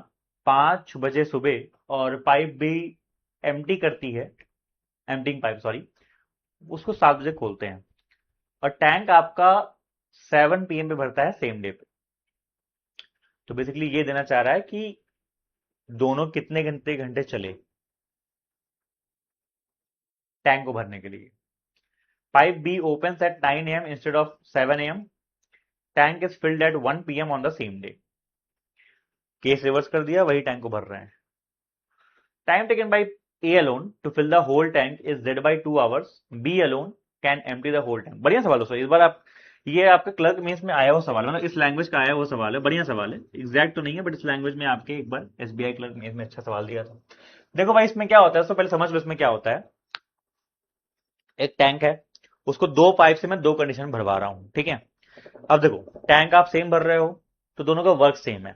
5 बजे सुबह, और पाइप भी एम्प्टी करती है, एम्प्टिंग पाइप सॉरी, उसको 7 बजे खोलते हैं, और टैंक आपका 7 PM पे भरता है सेम डे पे। तो बेसिकली ये देना चाह रहा है कि दोनों कितने घंटे घंटे चले टैंक को भरने के लिए। Pipe B opens at 9 AM instead of 7 AM. Tank is filled at 1 PM on the same day. Case reverse कर दिया, वही टैंक को भर रहे हैं। Time taken by A alone to fill the whole tank is Z by 2 hours. B alone can empty the whole tank. बढ़िया सवाल दोस्तों, इस बार आप, ये आपका क्लर्क मेंस में आया हुआ सवाल है, मतलब इस लैंग्वेज का आया हुआ सवाल है, बढ़िया सवाल है, एग्जैक्ट तो नहीं है बट इस लैंग्वेज में आपके एक बार एसबीआई क्लर्क मेंस में अच्छा सवाल दिया था। देखो भाई इसमें क्या होता है, तो पहले समझ लो इसमें क्या होता है। एक टैंक है, उसको दो पाइप से मैं दो कंडीशन भरवा रहा हूं, ठीक है। अब देखो टैंक आप सेम भर रहे हो तो दोनों का वर्क सेम है,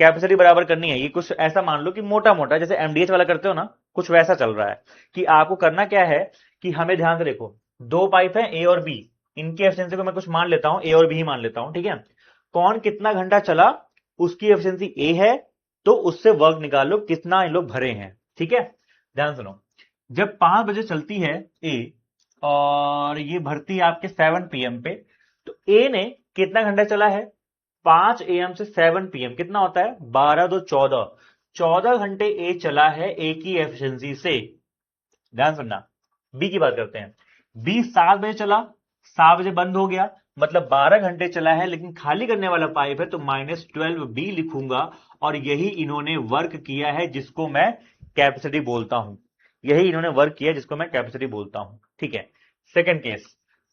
कैपेसिटी बराबर करनी है। ये कुछ ऐसा मान लो कि मोटा मोटा जैसे एमडीएच वाला करते हो ना, कुछ वैसा चल रहा है कि आपको करना क्या है कि हमें ध्यान से देखो, दो पाइप है ए और बी, इनकी एफिशिएंसी को मैं कुछ मान लेता हूं, ए और बी ही मान लेता हूं, ठीक है। कौन कितना घंटा चला उसकी एफिशिएंसी ए है, तो उससे वर्क निकालो कितना इन लोग भरे हैं, ठीक है। ध्यान सुनो, जब 5 बजे चलती है ए और ये भरती है आपके 7 पीएम पे, तो ए ने कितना घंटा चला है, 5 एम से 7 पीएम, कितना होता है 12 2 14, 14 घंटे ए चला है ए की एफिशिएंसी से। ध्यान सुनना, बी की बात करते हैं। बी 7 बजे चला, 7 बजे बंद हो गया, मतलब 12 घंटे चला है, लेकिन खाली करने वाला पाइप है तो -12 बी लिखूंगा, और यही इन्होंने वर्क किया है जिसको मैं कैपेसिटी बोलता हूं। यही इन्होंने वर्क किया जिसको मैं कैपेसिटी बोलता हूं, ठीक है। सेकंड केस,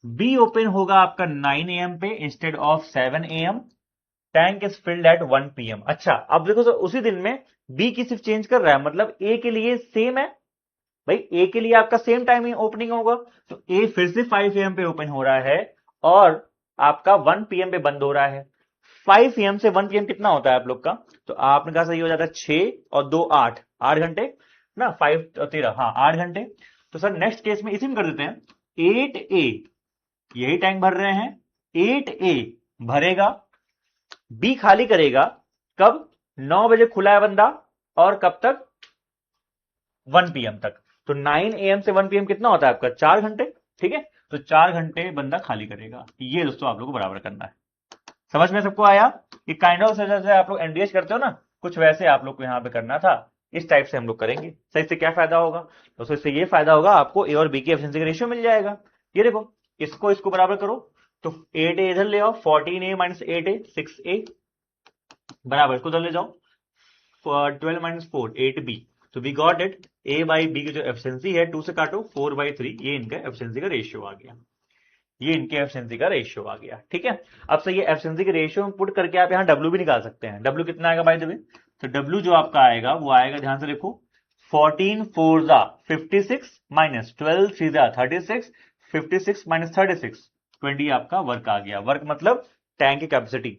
बी ओपन होगा आपका 9 एम पे instead of 7 M, tank is filled at 1 PM. अच्छा अब देखो सर, उसी दिन में बी की सिर्फ चेंज कर रहा है, मतलब ए के लिए सेम है भाई, ए के लिए आपका सेम टाइमिंग ओपनिंग होगा, तो ए फिर से 5 एम पे ओपन हो रहा है और आपका 1 पीएम पे बंद हो रहा है। 5 एम से 1 पीएम कितना होता है आप लोग का, तो आपने कहा सही हो जाता है 6 और 2 8, 8 घंटे ना, 5 और 13, हाँ 8 घंटे। तो सर नेक्स्ट केस में इसी में कर देते हैं, 8 ए, यही टैंक भर रहे हैं, 8 ए भरेगा, बी खाली करेगा कब, 9 बजे खुला है बंदा और कब तक, 1 पीएम तक। तो 9 एम से 1 पीएम कितना होता है आपका, 4 घंटे, ठीक है। तो 4 घंटे बंदा खाली करेगा। ये दोस्तों आप लोग को बराबर करना है। समझ में सबको आया, ये काइंड ऑफ जैसे आप लोग एनडीएच करते हो ना, कुछ वैसे आप लोग को यहां पे करना था, इस टाइप से हम लोग करेंगे। सही से क्या फायदा होगा दोस्तों, इससे ये फायदा होगा आपको ए और बी की एफिशिएंसी का रेशियो मिल जाएगा। ये देखो, इसको बराबर करो, तो 8 ए इधर ले आओ, 14 ए माइनस 8 ए 6 ए, बराबर इसको उधर ले जाओ, 12 माइनस 4 8 बी। तो we got it, A by B की जो एफिशिएंसी है 2 से काटो 4/3, ये इनका एफिशिएंसी का रेशियो आ गया, ये इनके एफिशिएंसी का रेशियो आ गया, ठीक है। अब से ये एफिशिएंसी के रेशियो में पुट करके आप यहाँ डब्ल्यू भी निकाल सकते हैं। डब्ल्यू कितना आएगा बाय द वे, तो डब्ल्यू जो आपका आएगा वो आएगा, ध्यान से देखो, 14 4 56 माइनस 12 3 36, 56 माइनस 36 20 आपका वर्क आ गया। वर्क मतलब टैंक की capacity.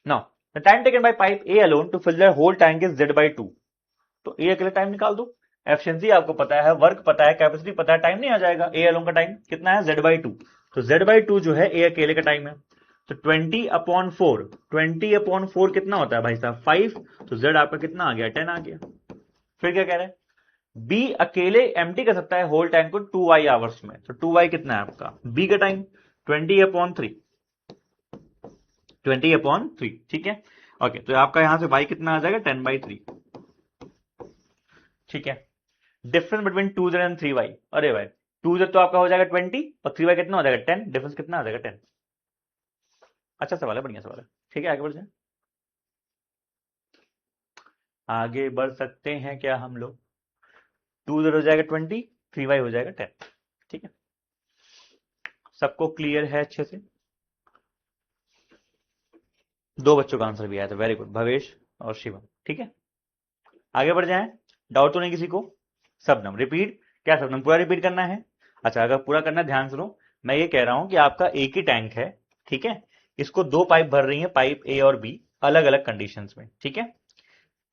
Now the time taken by pipe A alone to fill the whole tank is Z/2। तो ए अकेले टाइम निकाल दो, एफिशिएंसी आपको पता है, वर्क पता है, कैपेसिटी पता है, टाइम नहीं आ जाएगा। ए अलोन का टाइम कितना है, Z/2, तो Z/2 जो है ए अकेले का टाइम है। तो 20/4, 20/4 कितना होता है भाई साहब 5, तो Z आपका कितना आ गया 10 आ गया। फिर क्या कह रहे हैं, बी अकेले एम्प्टी कर सकता है होल टैंक को 2y आवर्स में, तो 2y कितना है आपका बी का टाइम 20/3, 20/3, ठीक है। ओके, तो आपका यहां से y कितना आ जाएगा 10/3, ठीक है। Difference between 2z and 3y, अरे भाई 2z तो आपका हो जाएगा 20 और 3y कितना हो जाएगा 10, डिफरेंस कितना आ जाएगा 10। अच्छा सवाल है, बढ़िया सवाल है, ठीक है। आगे बढ़ जाए, आगे बढ़ सकते हैं क्या हम लोग, 2z हो जाएगा 20, 3y हो जाएगा 10, ठीक है। सबको क्लियर है अच्छे से, दो बच्चों का आंसर भी आया था, वेरी गुड, भवेश और शिवम, ठीक है। आगे बढ़ जाए, डाउट तो नहीं किसी को, सबनम रिपीट, क्या सबनम पूरा रिपीट करना है। अच्छा अगर पूरा करना है ध्यान सुनो, मैं ये कह रहा हूं कि आपका एक ही टैंक है, ठीक है, इसको दो पाइप भर रही है, पाइप ए और बी, अलग अलग कंडीशंस में, ठीक है।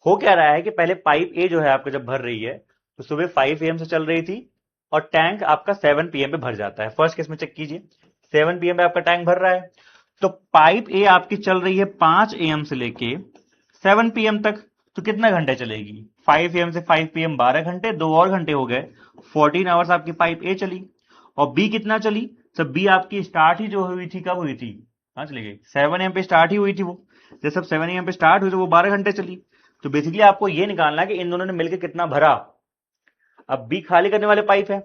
हो क्या रहा है कि पहले पाइप ए जो है आपको जब भर रही है तो सुबह 5 AM से चल रही थी और टैंक आपका 7 PM पे भर जाता है। फर्स्ट केस में चेक कीजिए, 7 PM पे आपका टैंक भर रहा है, तो पाइप ए आपकी चल रही है 5 AM से लेके 7 PM तक, तो कितना घंटे चलेगी, 5 AM से 5 PM 12 घंटे, 2 और घंटे हो गए, 14 आवर्स आपकी पाइप ए चली। और बी कितना चली, तो बी आपकी स्टार्ट ही जो हुई थी, कब हुई थी, हाँ चली गई 7 AM पे स्टार्ट ही हुई थी वो, जब सब 7 AM पे स्टार्ट हुई तो वो 12 घंटे चली। तो बेसिकली आपको ये निकालना है कि इन दोनों ने मिलकर कितना भरा। अब बी खाली करने वाले पाइप है,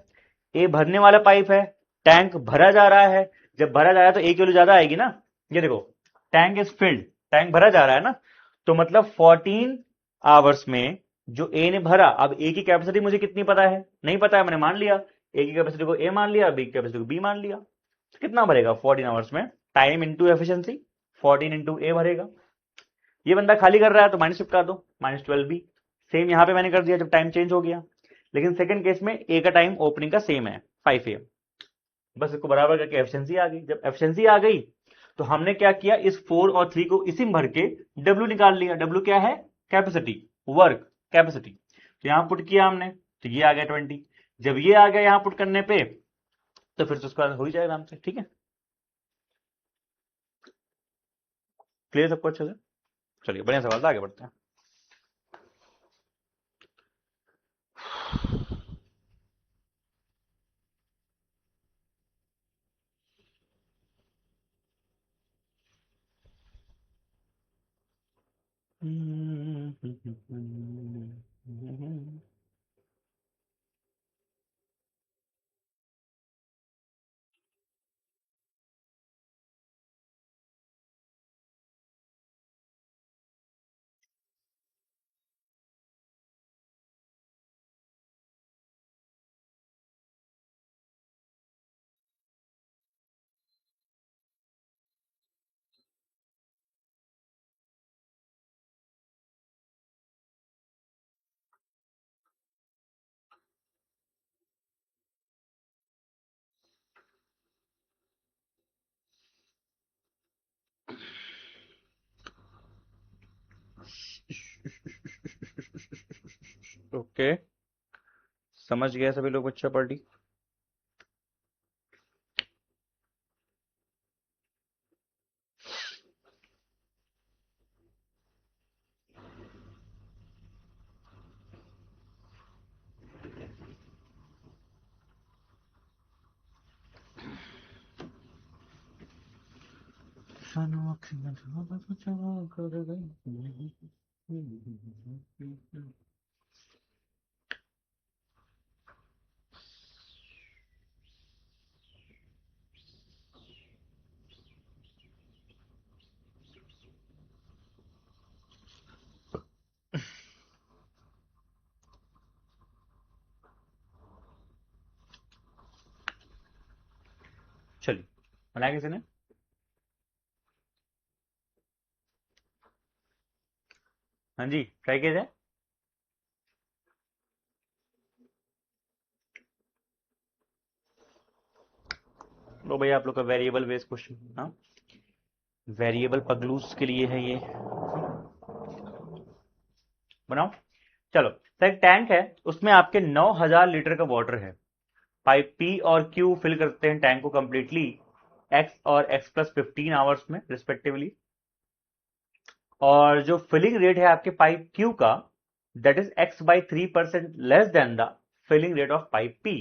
ए भरने वाला पाइप है, टैंक भरा जा रहा है, जब भरा जा रहा है तो ए की वैल्यू ज्यादा आएगी ना। ये देखो टैंक इज फिल्ड, टैंक भरा जा रहा है ना, तो मतलब 14 आवर्स में जो ए ने भरा, अब ए की कैपेसिटी मुझे कितनी पता है, नहीं पता है, मैंने मान लिया ए की कैपेसिटी को ए मान लिया, बी की कैपेसिटी को बी मान लिया, तो कितना भरेगा 14 आवर्स में, टाइम इंटू एफिशिएंसी, 14 इंटू ए भरेगा। ये बंदा खाली कर रहा है तो माइनस चिपका दो, -12b। सेम यहाँ पे मैंने कर दिया जब टाइम चेंज हो गया, लेकिन सेकंड केस में ए का टाइम ओपनिंग का सेम है 5 AM। बस इसको बराबर करके एफिशिएंसी आ गई। जब एफिशिएंसी आ गई तो हमने क्या किया, इस 4 और 3 को इसी में भर के डब्ल्यू निकाल लिया। डब्ल्यू क्या है, कैपेसिटी, वर्क कैपेसिटी। तो यहां पुट किया हमने, तो ये आ गया 20। जब ये आ गया यहां पुट करने पे तो फिर से उसका हो ही जाएगा आराम से। ठीक है, क्लियर सबको अच्छे से? चलिए बढ़िया सवाल था, आगे बढ़ते हैं। ओके, समझ गए सभी लोग? बच्चा पार्टी चलिए बनाया किसी ने? हाँ जी, ट्राई किया जाए। लो भैया आप लोग का वेरिएबल बेस्ड क्वेश्चन, हाँ वेरिएबल पगलूस के लिए है ये, बनाओ। चलो सर, एक टैंक है, उसमें आपके 9000 लीटर का वाटर है। पाइप पी और क्यू फिल करते हैं टैंक को कंप्लीटली एक्स और एक्स प्लस 15 आवर्स में रिस्पेक्टिवली। और जो फिलिंग रेट है आपके पाइप क्यू का, that is x/3% less than the filling rate of pipe P.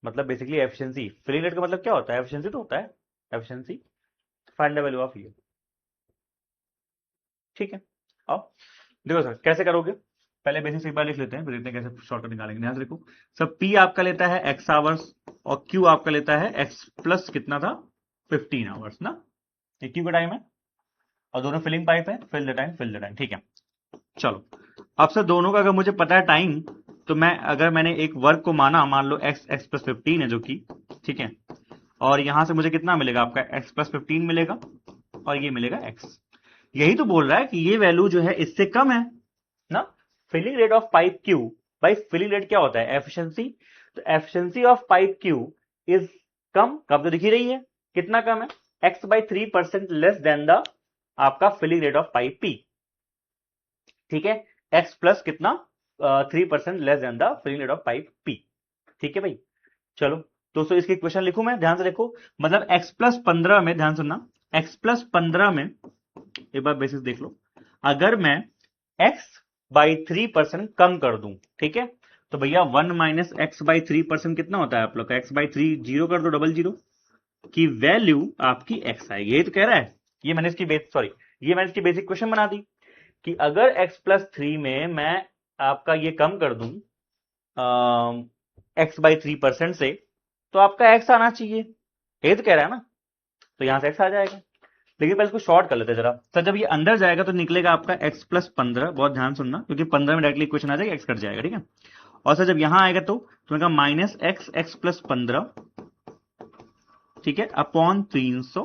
मतलब बेसिकली एफिशिएंसी, फिलिंग रेट का मतलब क्या होता है, एफिशिएंसी तो होता है, efficiency find the value of ये। ठीक है, आओ देखो सर कैसे करोगे। पहले बेसिक एक बार लिख लेते हैं, फिर देखते हैं कैसे शॉर्टकट निकालेंगे। ध्यान से देखो, सब पी आपका लेता है x आवर्स और क्यू आपका लेता है x प्लस कितना था 15 आवर्स ना, ये क्यू का टाइम है और दोनों फिलिंग पाइप है, fill the time fill the time. ठीक है, चलो अब सर दोनों का अगर मुझे पता है टाइम, तो मैं अगर मैंने एक वर्क को माना, मान लो x प्लस 15 है जो कि, ठीक है, और यहां से मुझे कितना मिलेगा आपका x प्लस 15 मिलेगा और ये मिलेगा x। यही तो बोल रहा है कि ये वैल्यू जो है इससे कम है ना। Filling rate of pipe Q, भाई फिलिंग रेट क्या होता है, एफिशिएंसी। तो efficiency of pipe Q is कम, कब तो दिख ही रही है, कितना कम है, x/3% लेस देन द आपका filling rate of pipe P. ठीक है, x प्लस कितना 3% less than the filling rate of pipe P. ठीक है भाई, चलो दोस्तों इसकी इक्वेशन लिखूं मैं, ध्यान से देखो। मतलब x प्लस 15 में, ध्यान सुनना, x प्लस 15 में एक बार बेसिस देख लो, अगर मैं x/3% कम कर दूं, ठीक है, तो भैया 1 माइनस x/3% कितना होता है आप लोग का, x/3 जीरो कर दो, डबल जीरो की वैल्यू आपकी x आएगी। यही तो कह रहा है, ये मैंने इसकी इसकी बेसिक क्वेश्चन बना दी कि अगर x प्लस 3 में मैं आपका ये कम कर दूं x/3% से, तो आपका x आना चाहिए, यही तो कह रहा है ना, तो यहां से x आ जाएगा। लेकिन पहले इसको शॉर्ट कर लेते हैं जरा। सर जब ये अंदर जाएगा तो निकलेगा आपका x प्लस 15, बहुत ध्यान सुनना, क्योंकि 15 में डायरेक्टली इक्वेशन आ जाएगा, x कट जाएगा, ठीक है। और सर जब यहां आएगा तो तुम्हें माइनस एक्स एक्स प्लस 15, ठीक है, अपॉन 300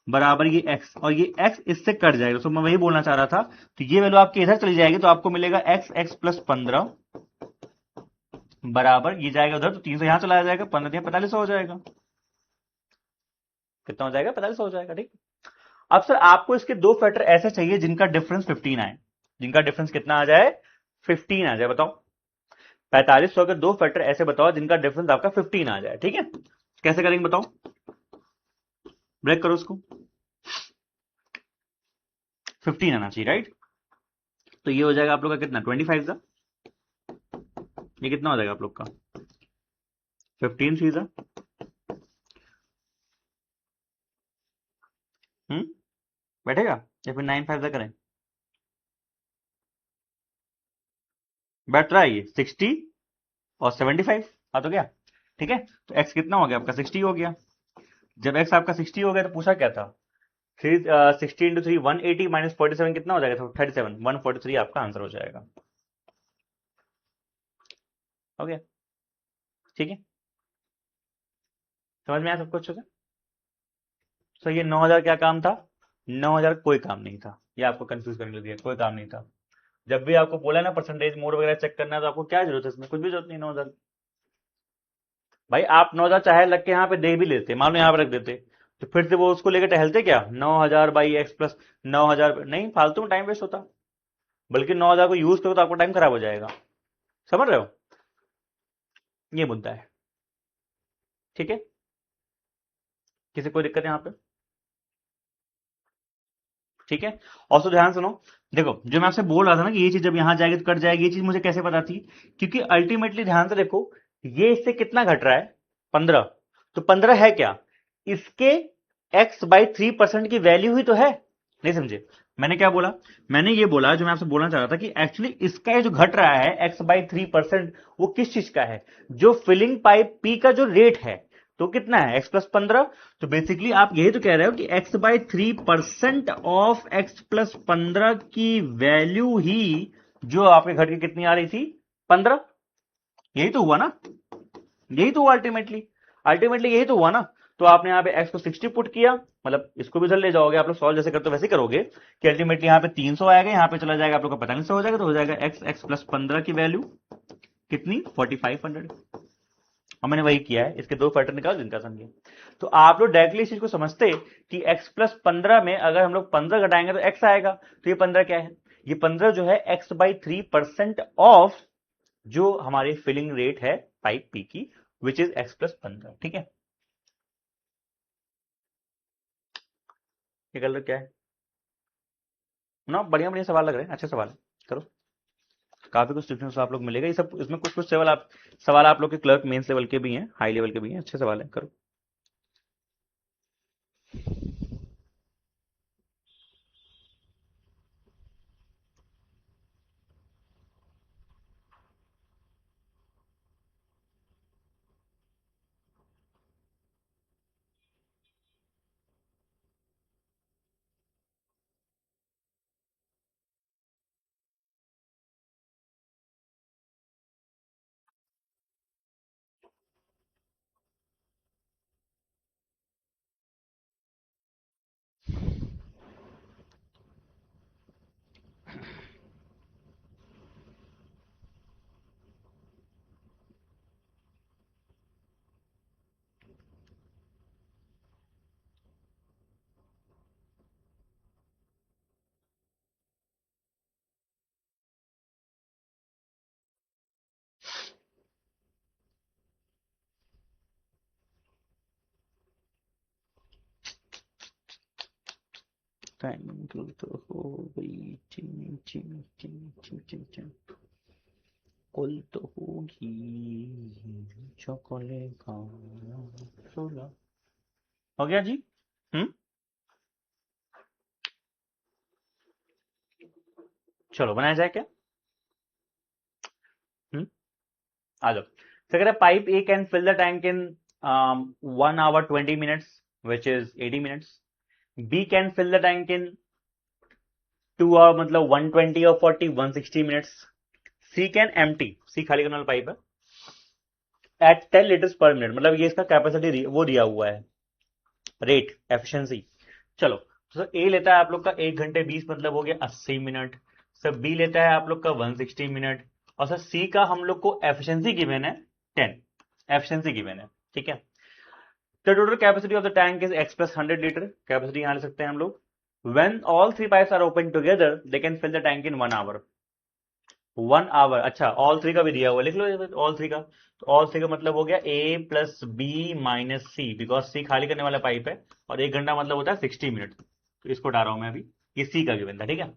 बराबर ये x, और ये x इससे कट जाएगा। तो मैं वही बोलना चाह रहा था, तो ये वैल्यू आपकी इधर चली जाएगी तो आपको मिलेगा x x प्लस 15 बराबर ये जाएगा उधर, तो 300 यहां चला जाएगा, 15 4500 हो जाएगा। कितना हो जाएगा? 4500 हो जाएगा। ठीक। अब सर आपको इसके दो फैक्टर ऐसे चाहिए जिनका डिफरेंस 15 आए, जिनका डिफरेंस कितना आ जाए? 15 आ जाए। बताओ 4500 के दो फैक्टर ऐसे बताओ जिनका डिफरेंस आपका 15 आ जाए। ठीक है, कैसे करेंगे बताओ? ब्रेक करो उसको, 15 आना चाहिए, राइट? तो ये हो जाएगा आप लोग का कितना? 25 का, ये कितना हो जाएगा आप लोग का? 15 3 सा, बैठेगा? या फिर 9 5 करें? बैठ रहा है ये 60 और 75 आ तो गया। ठीक है, तो x कितना हो गया आपका? 60 हो गया। जब x आपका 60 हो गया तो पूछा क्या था? 60 इंटू 3 180 माइनस 47 कितना हो जाएगा? तो 37 143 आपका आंसर हो जाएगा। हो गया? ठीक है, समझ में आया सब कुछ? तो ये 9000 क्या काम था? 9000 कोई काम नहीं था, ये आपको कंफ्यूज करने लगी है, कोई काम नहीं था। जब भी आपको बोला ना परसेंटेज मोड वगैरह चेक करना है तो आपको क्या जरूरत है इसमें? कुछ भी जरूरत नहीं। 9000 भाई आप 9000 चाहे लग के यहाँ पे दे भी लेते, मान लो यहाँ पे रख देते, तो फिर से वो उसको लेकर टहलते क्या? 9000 बाई एक्स प्लस 9000, नहीं, फालतू में टाइम वेस्ट होता। बल्कि 9000 को यूज करो तो आपको टाइम खराब हो जाएगा। समझ रहे हो? ये मुद्दा है। ठीक है, किसी कोई दिक्कत है यहाँ पे? ठीक है, और तो ध्यान सुनो, देखो जो मैं आपसे बोल रहा था ना कि ये चीज जब यहां जाएगी तो कट जाएगी, ये चीज मुझे कैसे पता थी? क्योंकि अल्टीमेटली ध्यान से देखो, ये इससे कितना घट रहा है? 15। तो 15 है क्या? इसके x/3% की वैल्यू ही तो है। नहीं समझे मैंने क्या बोला? मैंने ये बोला, जो मैं आपसे बोलना चाह रहा था कि एक्चुअली इसका ये जो घट रहा है x/3%, वो किस चीज का है? जो फिलिंग पाइप पी का जो रेट है, तो कितना है? x plus 15। तो बेसिकली आप यही तो कह रहे हो कि x/3% ऑफ x प्लस 15 की वैल्यू ही जो आपके घट की कितनी आ रही थी? 15। यही तो हुआ ना? यही तो हुआ अल्टीमेटली, अल्टीमेटली यही तो हुआ ना? तो आपने यहाँ पे x को 60 पुट किया, मतलब इसको भी उधर ले जाओगे, आप लोग सॉल्व जैसे करते हो वैसे करोगे कि अल्टीमेटली यहाँ पे 300 आएगा, यहाँ पे चला जाएगा आप लोग का 4500 हो जाएगा, तो हो जाएगा x प्लस 15 की वैल्यू कितनी? 4500। और मैंने वही किया है, इसके दो फैक्टर निकाल जिनका समझे। तो आप लोग डायरेक्टली इस चीज को समझते कि x प्लस 15 में अगर हम लोग 15 घटाएंगे तो x आएगा। तो ये 15 क्या है? ये 15 जो है x/3% ऑफ जो हमारी फिलिंग रेट है पाइप पी की, विच इज x प्लस 15। ठीक है, ये कलर क्या है ना? बढ़िया बढ़िया सवाल लग रहे हैं, अच्छे सवाल है, करो। काफी कुछ डिफरेंस आप लोग मिलेगा, ये सब इसमें कुछ कुछ सवाल आप लोग के क्लर्क मेंस लेवल के भी हैं, हाई लेवल के भी हैं, अच्छे सवाल है, करो। टाइमिंग तो हो गई, चिंग चिंग चिंग चिंग चिंग चिंग, कल तो होगी चॉकलेट का सोला। हो गया जी? हम्म, चलो बनाया जाए क्या? हम्म, आ जाओ। तो कह रहा pipe A can fill the tank in 1 hour 20 minutes, which is 80 minutes. B can fill the tank in 2 hour, मतलब 120 और 40 160 minutes. C can empty, C खाली करने वाला पाइप है एट 10 लीटर्स पर मिनट, मतलब ये इसका कैपेसिटी वो दिया हुआ है, रेट एफिशिएंसी। चलो तो ए लेता है आप लोग का 1 घंटे 20, मतलब हो गया 80 मिनट। सर बी लेता है आप लोग का 160 मिनट, और सर सी का हम लोग को एफिशिएंसी गिवन है 10, एफिशिएंसी गिवन है, ठीक है। The total capacity of the tank is x plus 100 litre, capacity यहां ले सकते हैं हम लोग। When all three pipes are open together, they can fill the tank in 1 hour. 1 hour, अच्छा ऑल थ्री का भी दिया हुआ, लिख लो ऑल थ्री का। तो ऑल थ्री का मतलब हो गया A plus B minus C, because C खाली करने वाला पाइप है, और 1 घंटा मतलब होता है 60 मिनट, तो इसको हटा रहा हूं मैं अभी, ये सी का गिवन था, ठीक है।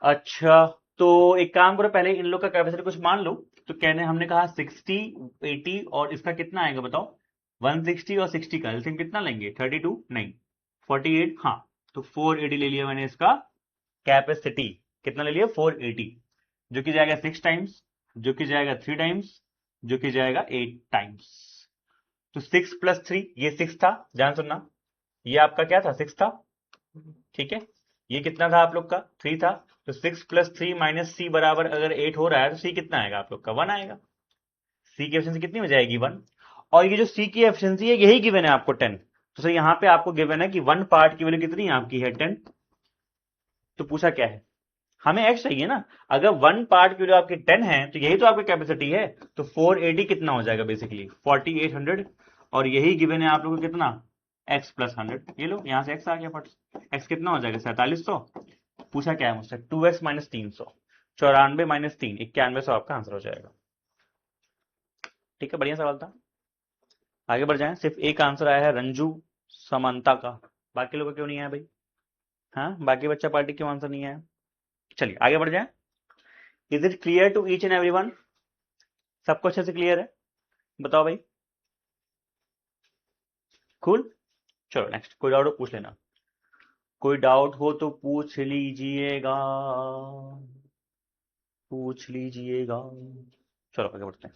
अच्छा तो एक काम करो, पहले इन लोग का कैपेसिटी कुछ मान लो। तो कहने हमने कहा 60 80, और इसका कितना आएगा बताओ, 160 और 60 का एलसीएम कितना लेंगे, 32 नहीं 48, हाँ तो 480 ले लिया मैंने इसका कैपेसिटी। कितना ले लिया, 480, जो कि जाएगा 6 टाइम्स, जो कि जाएगा 3 टाइम्स, जो कि जाएगा 8 टाइम्स। तो 6 प्लस 3, ये 6 था, ध्यान सुनना, ये आपका क्या था, 6 था, ठीक है। ये कितना था आप लोग का, 3 था। तो 6 प्लस 3 माइनस सी बराबर अगर 8 हो रहा है, तो सी कितना आएगा आप लोग का, 1 आएगा। सी की एफिशिएंसी कितनी हो जाएगी, 1। और ये जो सी की एफिशिएंसी है यही गिवन है आपको 10। तो सर यहाँ पे आपको गिवन है कि 1 पार्ट की वैल्यू कितनी आपकी है, 10। तो पूछा क्या है, हमें एक्स चाहिए ना। अगर 1 पार्ट की वैल्यू आपकी 10 है, तो यही तो आपकी कैपेसिटी है। तो 480 कितना हो जाएगा, बेसिकली 4800, और यही गिवन है आप लोगों को कितना, एक्स प्लस 100। ये लो यहां से एक्स आ गया फट, एक्स कितना हो जाएगा, 4700। पूछा क्या है मुझसे, 2x माइनस 300, 94 माइनस 3, 9100 आपका आंसर हो जाएगा, ठीक है। बढ़िया सवाल था, आगे बढ़ जाएं। सिर्फ एक आंसर आया है रंजू समानता का, बाकी लोगों का क्यों नहीं आया भाई, हाँ बाकी बच्चा पार्टी क्यों आंसर नहीं आया। चलिए आगे बढ़ जाएं। Is it clear to each and everyone, सबको अच्छे से क्लियर है, बताओ भाई, कूल। चलो नेक्स्ट, कोई डाउट हो पूछ लेना, कोई डाउट हो तो पूछ लीजिएगा, पूछ लीजिएगा। चलो आगे बढ़ते हैं।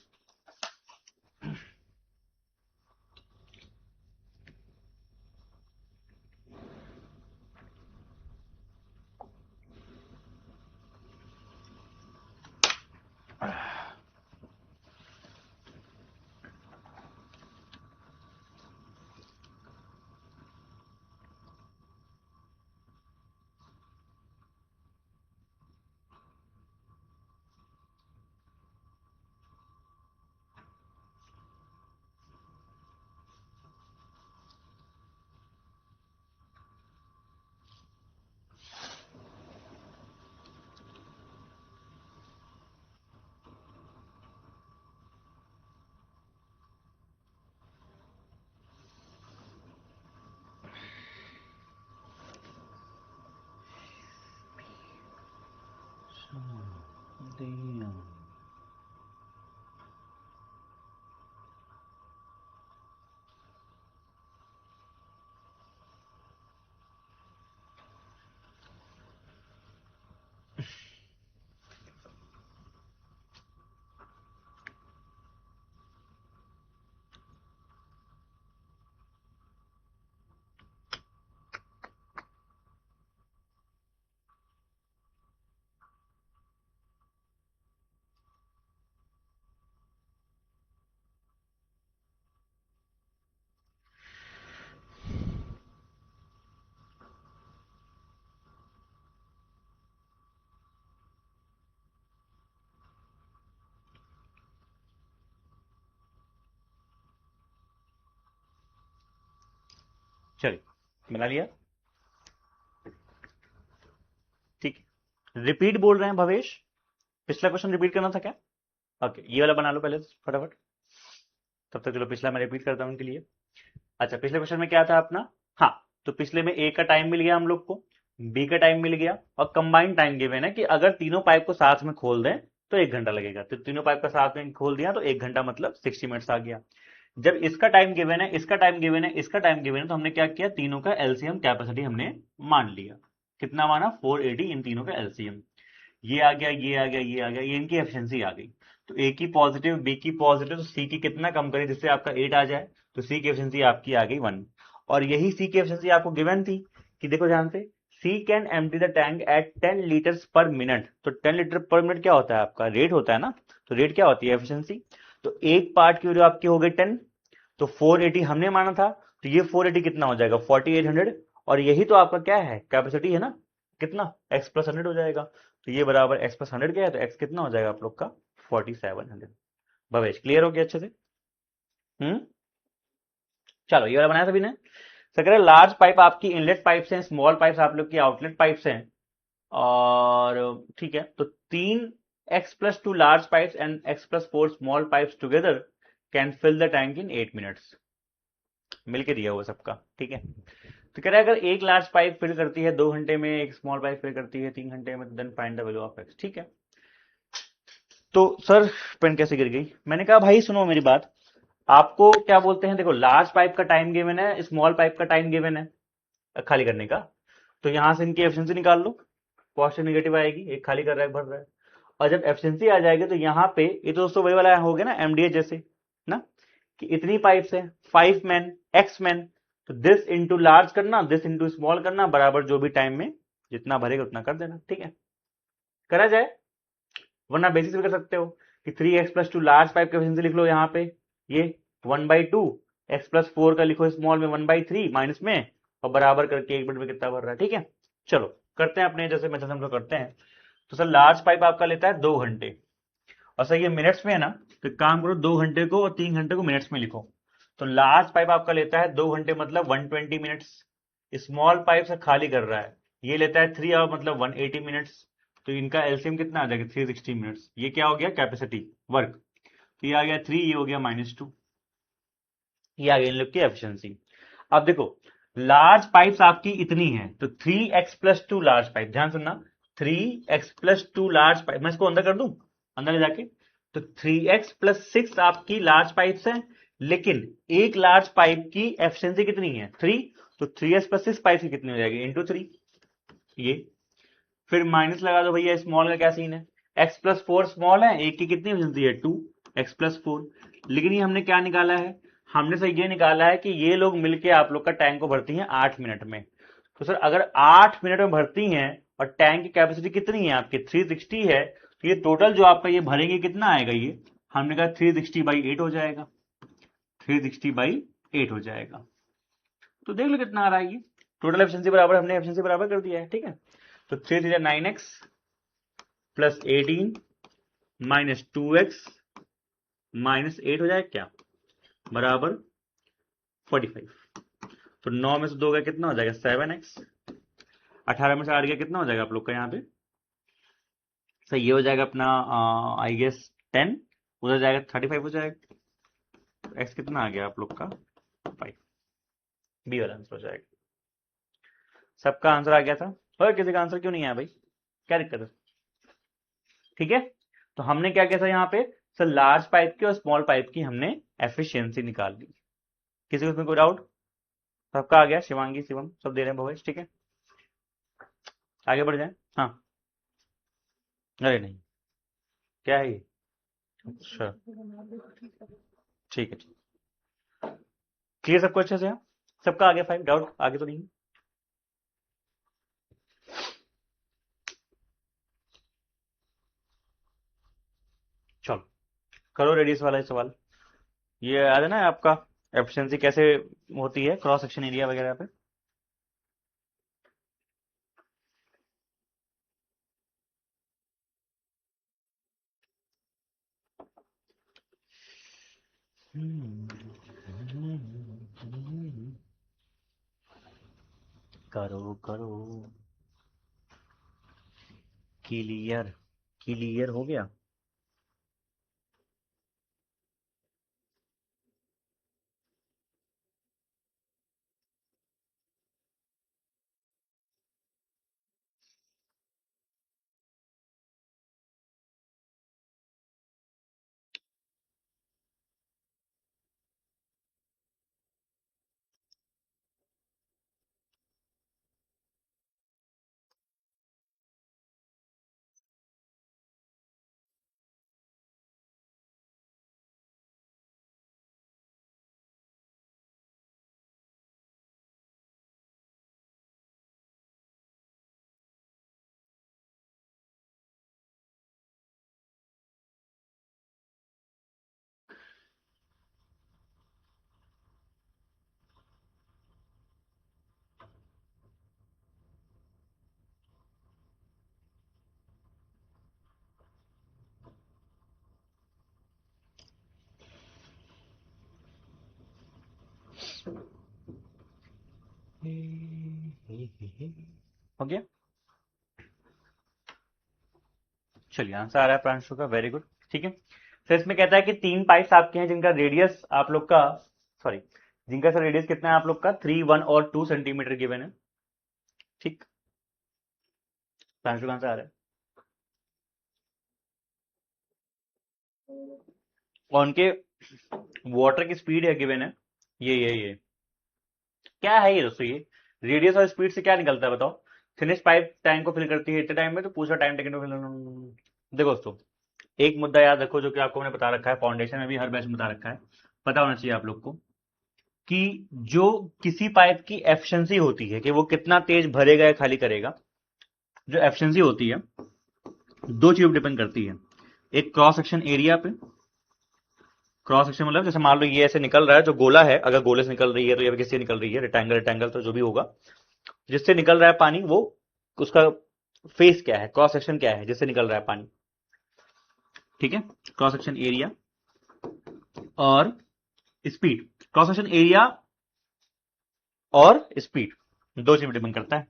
चलिए बना लिया, ठीक है। रिपीट बोल रहे हैं भवेश, पिछला क्वेश्चन रिपीट करना था क्या, ओके ये वाला बना लो पहले फटाफट, तब तक चलो पिछला मैं रिपीट करता हूं उनके लिए। अच्छा पिछले क्वेश्चन में क्या था अपना, हाँ तो पिछले में ए का टाइम मिल गया हम लोग को, बी का टाइम मिल गया, और कंबाइंड टाइम गिवन है कि अगर तीनों पाइप को साथ में खोल दें तो 1 घंटा लगेगा। तो तीनों पाइप का साथ में खोल दिया तो 1 घंटा मतलब 60 मिनट्स आ गया। जब इसका टाइम गिवन है, इसका टाइम गिवन है, इसका टाइम गिवन है, तो हमने क्या किया, तीनों का एलसीएम कैपेसिटी हमने मान लिया। कितना माना, 480, इन तीनों का एलसीएम। ये आ गया, ये आ गया, ये आ गया, ये इनकी एफिशिएंसी आ गई। तो ए की पॉजिटिव, बी की पॉजिटिव, तो सी की कितना कम करें जिससे आपका 8 आ जाए, तो सी की एफिशिएंसी आपकी आ गई 1। और यही सी की एफिशिएंसी आपको गिवन थी कि देखो ध्यान से, C can empty the tank at 10 litres per minute. तो 10 लीटर पर मिनट क्या होता है आपका, रेट होता है ना। तो रेट क्या होती है, एफिशिएंसी। तो एक पार्ट की वैल्यू आपकी हो गई 10, तो 480 हमने माना था, तो ये 480 कितना हो जाएगा, 4800। और यही तो आपका क्या है, कैपेसिटी है ना, कितना, x प्लस 100 हो जाएगा। तो ये बराबर x प्लस 100 क्या है, तो x कितना हो जाएगा आप लोग का, 4700। भवेश क्लियर हो गया अच्छे से। चलो ये वाला बनाया सभी ने। सर लार्ज पाइप आपकी इनलेट पाइप्स हैं, स्मॉल पाइप्स आप लोग की आउटलेट पाइप्स हैं। और ठीक है, तो 3x+2 large pipes and x+4 small pipes together can fill the tank in 8 minutes. मिलके दिया हुआ सबका, ठीक है। तो कह रहा है अगर एक लार्ज पाइप फिल करती है 2 घंटे में, एक स्मॉल पाइप फिल करती है 3 घंटे में, then find the value of x। ठीक है। तो सर पेन कैसे गिर गई, मैंने कहा भाई सुनो मेरी बात, आपको क्या बोलते हैं, देखो लार्ज पाइप का टाइम गिवन है, स्मॉल पाइप का टाइम गिवन है खाली करने का। तो यहां से इनकी एफिशिएंसी निकाल लो, पॉजिटिव नेगेटिव आएगी, एक खाली कर रहा है भर रहा है। और जब एफिशिएंसी आ जाएगी तो यहाँ पे ये तो दोस्तों वही वाला हो गया ना, एमडीए जैसे ना, कि इतनी पाइप्स है, 5 मैन x मैन, तो दिस इंटू लार्ज करना, दिस इंटू स्मॉल करना, बराबर जो भी टाइम में जितना भरेगा उतना कर देना। ठीक है, करा जाए, वरना बेसिस भी कर सकते हो कि 3x+2 लार्ज पाइप का एफिशिएंसी लिख लो यहाँ पे, ये 1/2, x+4 का लिखो स्मॉल में 1/3 माइनस में, और बराबर करके 1 मिनट में कितना भर रहा है। ठीक है, चलो करते हैं अपने जैसे मेथड हम लोग करते हैं। तो सर लार्ज पाइप आपका लेता है 2 घंटे, और सर ये मिनट्स में है ना, तो एक काम करो 2 घंटे को और 3 घंटे को मिनट्स में लिखो। तो लार्ज पाइप आपका लेता है 2 घंटे मतलब 120 मिनट्स, स्मॉल पाइप से खाली कर रहा है, ये लेता है 3 आवर मतलब 180 मिनट्स। तो इनका एलसीएम कितना आ जाएगा, 360 मिनट्स। ये क्या हो गया, कैपेसिटी वर्क। तो ये आ गया 3, ये हो गया -2, ये आ गई इन लोग की एफिशिएंसी। अब देखो लार्ज पाइप्स आपकी इतनी है, तो 3x+2 लार्ज पाइप, ध्यान सुनना, 3x+2 लार्ज पाइप, मैं इसको अंदर कर दूं, अंदर ले जाके, तो 3x+6 आपकी लार्ज पाइप्स हैं, लेकिन एक लार्ज पाइप की एफिशिएंसी कितनी है, 3। तो 3x+6 पाइप की कितनी हो जाएगी, × 3। ये फिर माइनस लगा दो भैया, स्मॉल का क्या सीन है, x+4 स्मॉल है, एक की कितनी एफिशिएंसी है, 2x+4। लेकिन ये हमने क्या निकाला है, हमने सर ये निकाला है कि ये लोग मिलके आप लोग का टैंक को भरती हैं 8 मिनट में। तो सर अगर 8 मिनट में भरती हैं और टैंक की कैपेसिटी कितनी है आपकी, 360 है, तो ये टोटल जो आपका ये भरेंगे कितना आएगा, ये हमने कहा 360/8 हो जाएगा, 360/8 हो जाएगा। तो देख लो कितना आ रहा है, ये टोटल एफिशिएंसी बराबर, हमने एफिशिएंसी बराबर कर दिया है। ठीक है, तो 3 3 9x प्लस 18 -2x -8 हो जाएगा क्या, बराबर 45। तो 9 में से 2 गया कितना हो जाएगा, 7x। 18 में से 8 गया कितना हो जाएगा आप लोग का यहाँ पे, सही ये हो जाएगा अपना आई गेस 10, उधर जाएगा 35 हो जाएगा। तो x कितना आ गया आप लोग का, 5। बी वाला आंसर हो जाएगा। सबका आंसर आ गया था, और किसी का आंसर क्यों नहीं आया भाई, क्या दिक्कत है। ठीक है, तो हमने क्या किया था यहाँ पे, सर लार्ज पाइप की और स्मॉल पाइप की हमने एफिशिएंसी निकाल ली। किसी को उसमें कोई डाउट, सबका आ गया, शिवांगी शिवम सब दे रहे हैं भवेश। ठीक है, आगे बढ़ जाए। हाँ, अरे नहीं, क्या है ये, अच्छा ठीक है, ठीक, क्लियर सबको अच्छे से, सबका आ गया 5, डाउट आगे तो नहीं। चलो करो रेडियस वाला सवाल, ये याद है ना आपका, एफिशिएंसी कैसे होती है क्रॉस सेक्शन एरिया वगैरह पे। करो करो, क्लियर, क्लियर हो गया। हो गया। चलिए आंसर आ रहा है प्रांशु का, वेरी गुड। ठीक है, तो इसमें कहता है कि 3 पाइप्स आपके हैं जिनका रेडियस आप लोग का, सॉरी, जिनका सर रेडियस कितना है आप लोग का 3, 1 और 2 सेंटीमीटर गिवन है। ठीक, प्रांशु का आंसर आ रहा है। और उनके वाटर की स्पीड है गिवन है, ये क्या है ये दोस्तों, ये रेडियस और स्पीड से क्या निकलता है बताओ। फिनिश पाइप टैंक को फिल करती है इतने टाइम में, तो पूछा टाइम टेकन टू फिल। देखो दोस्तों, एक मुद्दा याद रखो जो कि आपको मैंने बता रखा है, फाउंडेशन में भी हर बैच में बता रखा है, पता होना चाहिए आप लोग को, कि जो किसी पाइप की एफिशिएंसी होती है कि वो कितना तेज भरेगा या खाली करेगा, जो एफिशिएंसी होती है 2 चीज डिपेंड करती है। एक क्रॉस सेक्शन एरिया पे, क्रॉस सेक्शन मतलब जैसे मान लो ये ऐसे निकल रहा है, जो गोला है अगर गोले से निकल रही है तो ये किससे निकल रही है, रेक्टेंगल रेक्टेंगल तो जो भी होगा जिससे निकल रहा है पानी, वो उसका फेस क्या है, क्रॉस सेक्शन क्या है जिससे निकल रहा है पानी। ठीक है, क्रॉस सेक्शन एरिया और स्पीड, क्रॉस सेक्शन एरिया और स्पीड 2 चीज डिपेंड करता है।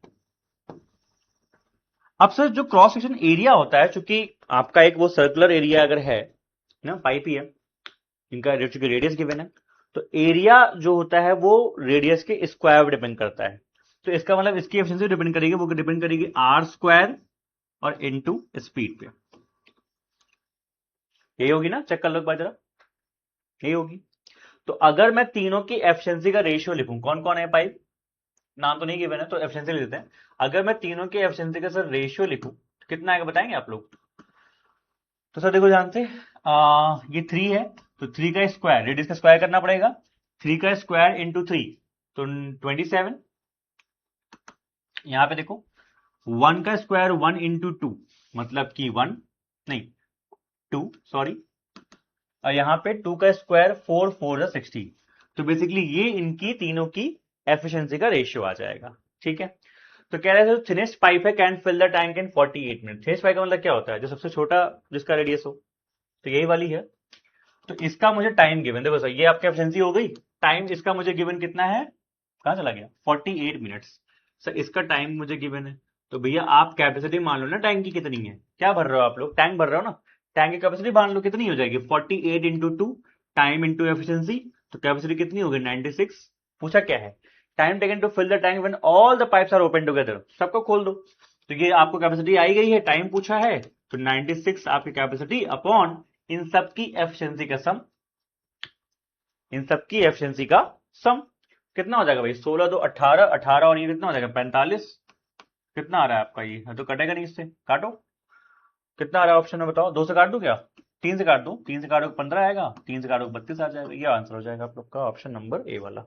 अब सर जो क्रॉस सेक्शन एरिया होता है, चूंकि आपका एक वो सर्कुलर एरिया अगर है ना, पाइप ही है इनका, चूंकि रेडियस गिवन है, तो एरिया जो होता है वो रेडियस के स्क्वायर पर डिपेंड करता है। तो इसका मतलब इसकी एफिशिएंसी डिपेंड करेगी, वो डिपेंड करेगी आर स्क्वायर और इनटू स्पीड पे। यही होगी ना, चेक कर लो एक बार जरा, यही होगी। तो अगर मैं तीनों की एफिशिएंसी का रेशियो लिखूं, कौन कौन है पाइप, नाम तो नहीं गिवन है तो एफिशिएंसी लिख देते हैं। अगर मैं तीनों की एफिशिएंसी का सर रेशियो लिखूं तो कितना आएगा बताएंगे आप लोग। तो सर देखो जानते ये 3 है, तो 3 का स्क्वायर, रेडियस का स्क्वायर करना पड़ेगा, 3 का स्क्वायर इंटू 3 तो 27। यहां पे देखो 1 का स्क्वायर 1 इंटू 2 मतलब कि 1 नहीं 2 सॉरी, और यहाँ पे 2 का स्क्वायर 4 4 16। तो बेसिकली ये इनकी तीनों की एफिशिएंसी का रेशियो आ जाएगा। ठीक है, तो कह रहे थे थिनेस्ट पाइप है can fill the tank in 48 minute. Thinnest pipe का मतलब क्या होता है, जो सबसे छोटा जिसका रेडियस हो, तो यही वाली है। तो इसका मुझे टाइम गिवन, देखो सर ये आपकी एफिशिएंसी हो गई, टाइम इसका मुझे गिवन कितना है, कहां चला गया, 48 मिनट्स। सर इसका टाइम मुझे गिवन है, तो भैया आप कैपेसिटी मान लो ना टैंक की कितनी है, क्या भर रहे हो आप लोग, टैंक भर रहे हो ना, टैंक की कैपेसिटी मान लो कितनी हो जाएगी, 48 इंटू 2 टाइम इंटू एफिशिएंसी, तो कैपेसिटी कितनी होगी 96। पूछा क्या है, time taken to fill the tank when all the pipes are open together, सबको खोल दो। तो ये आपको कैपेसिटी आई गई है, टाइम पूछा है, तो 96 आपकी कैपेसिटी अपॉन इन सब की एफिशिएंसी का सम, इन सब की एफिशिएंसी का सम कितना हो जाएगा भाई, 16 2 18, 18 और ये कितना हो जाएगा 45। कितना आ रहा है आपका, ये तो कटेगा नहीं, इससे काटो, कितना आ रहा है ऑप्शन में बताओ, 2 से काट दो क्या, 3 से काट दो, 3 से काटो 15 आएगा, 3 से काटो 32 आ जाएगा, ये आंसर हो जाएगा आप लोग का ऑप्शन नंबर ए वाला।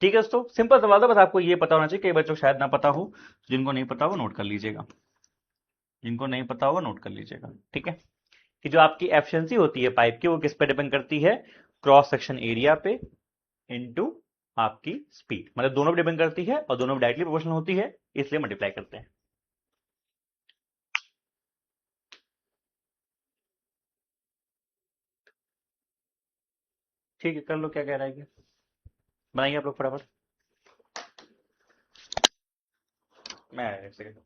ठीक है दोस्तों, सिंपल सवाल था, बस आपको ये पता होना चाहिए, कई बच्चों को शायद ना पता हो, जिनको नहीं पता हो नोट कर लीजिएगा, जिनको नहीं पता होगा नोट कर लीजिएगा। ठीक है, कि जो आपकी एफिशिएंसी होती है पाइप की वो किस पे डिपेंड करती है, क्रॉस सेक्शन एरिया पे इनटू आपकी स्पीड, मतलब दोनों पे डिपेंड करती है और दोनों डायरेक्टली प्रोपोर्शनल होती है, इसलिए मल्टीप्लाई करते हैं। ठीक है, कर लो, क्या कह रहा है ये, बनाइए आप लोग फटाफट, मैं एक सेकंड।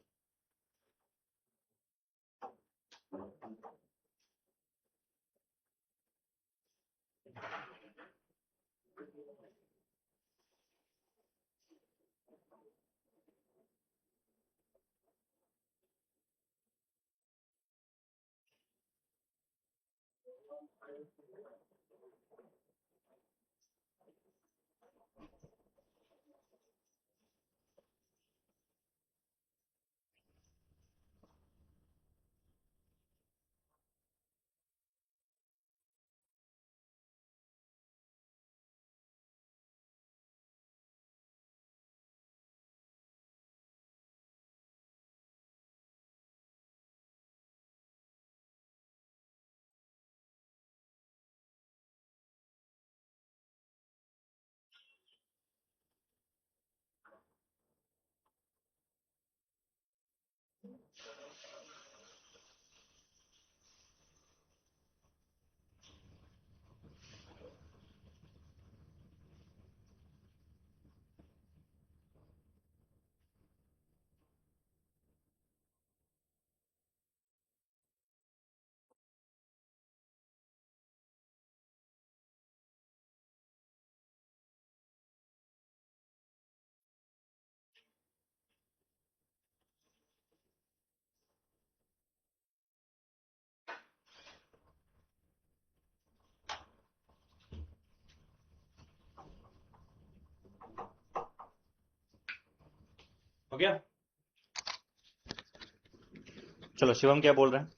हो गया। चलो शिवम क्या बोल रहे हैं,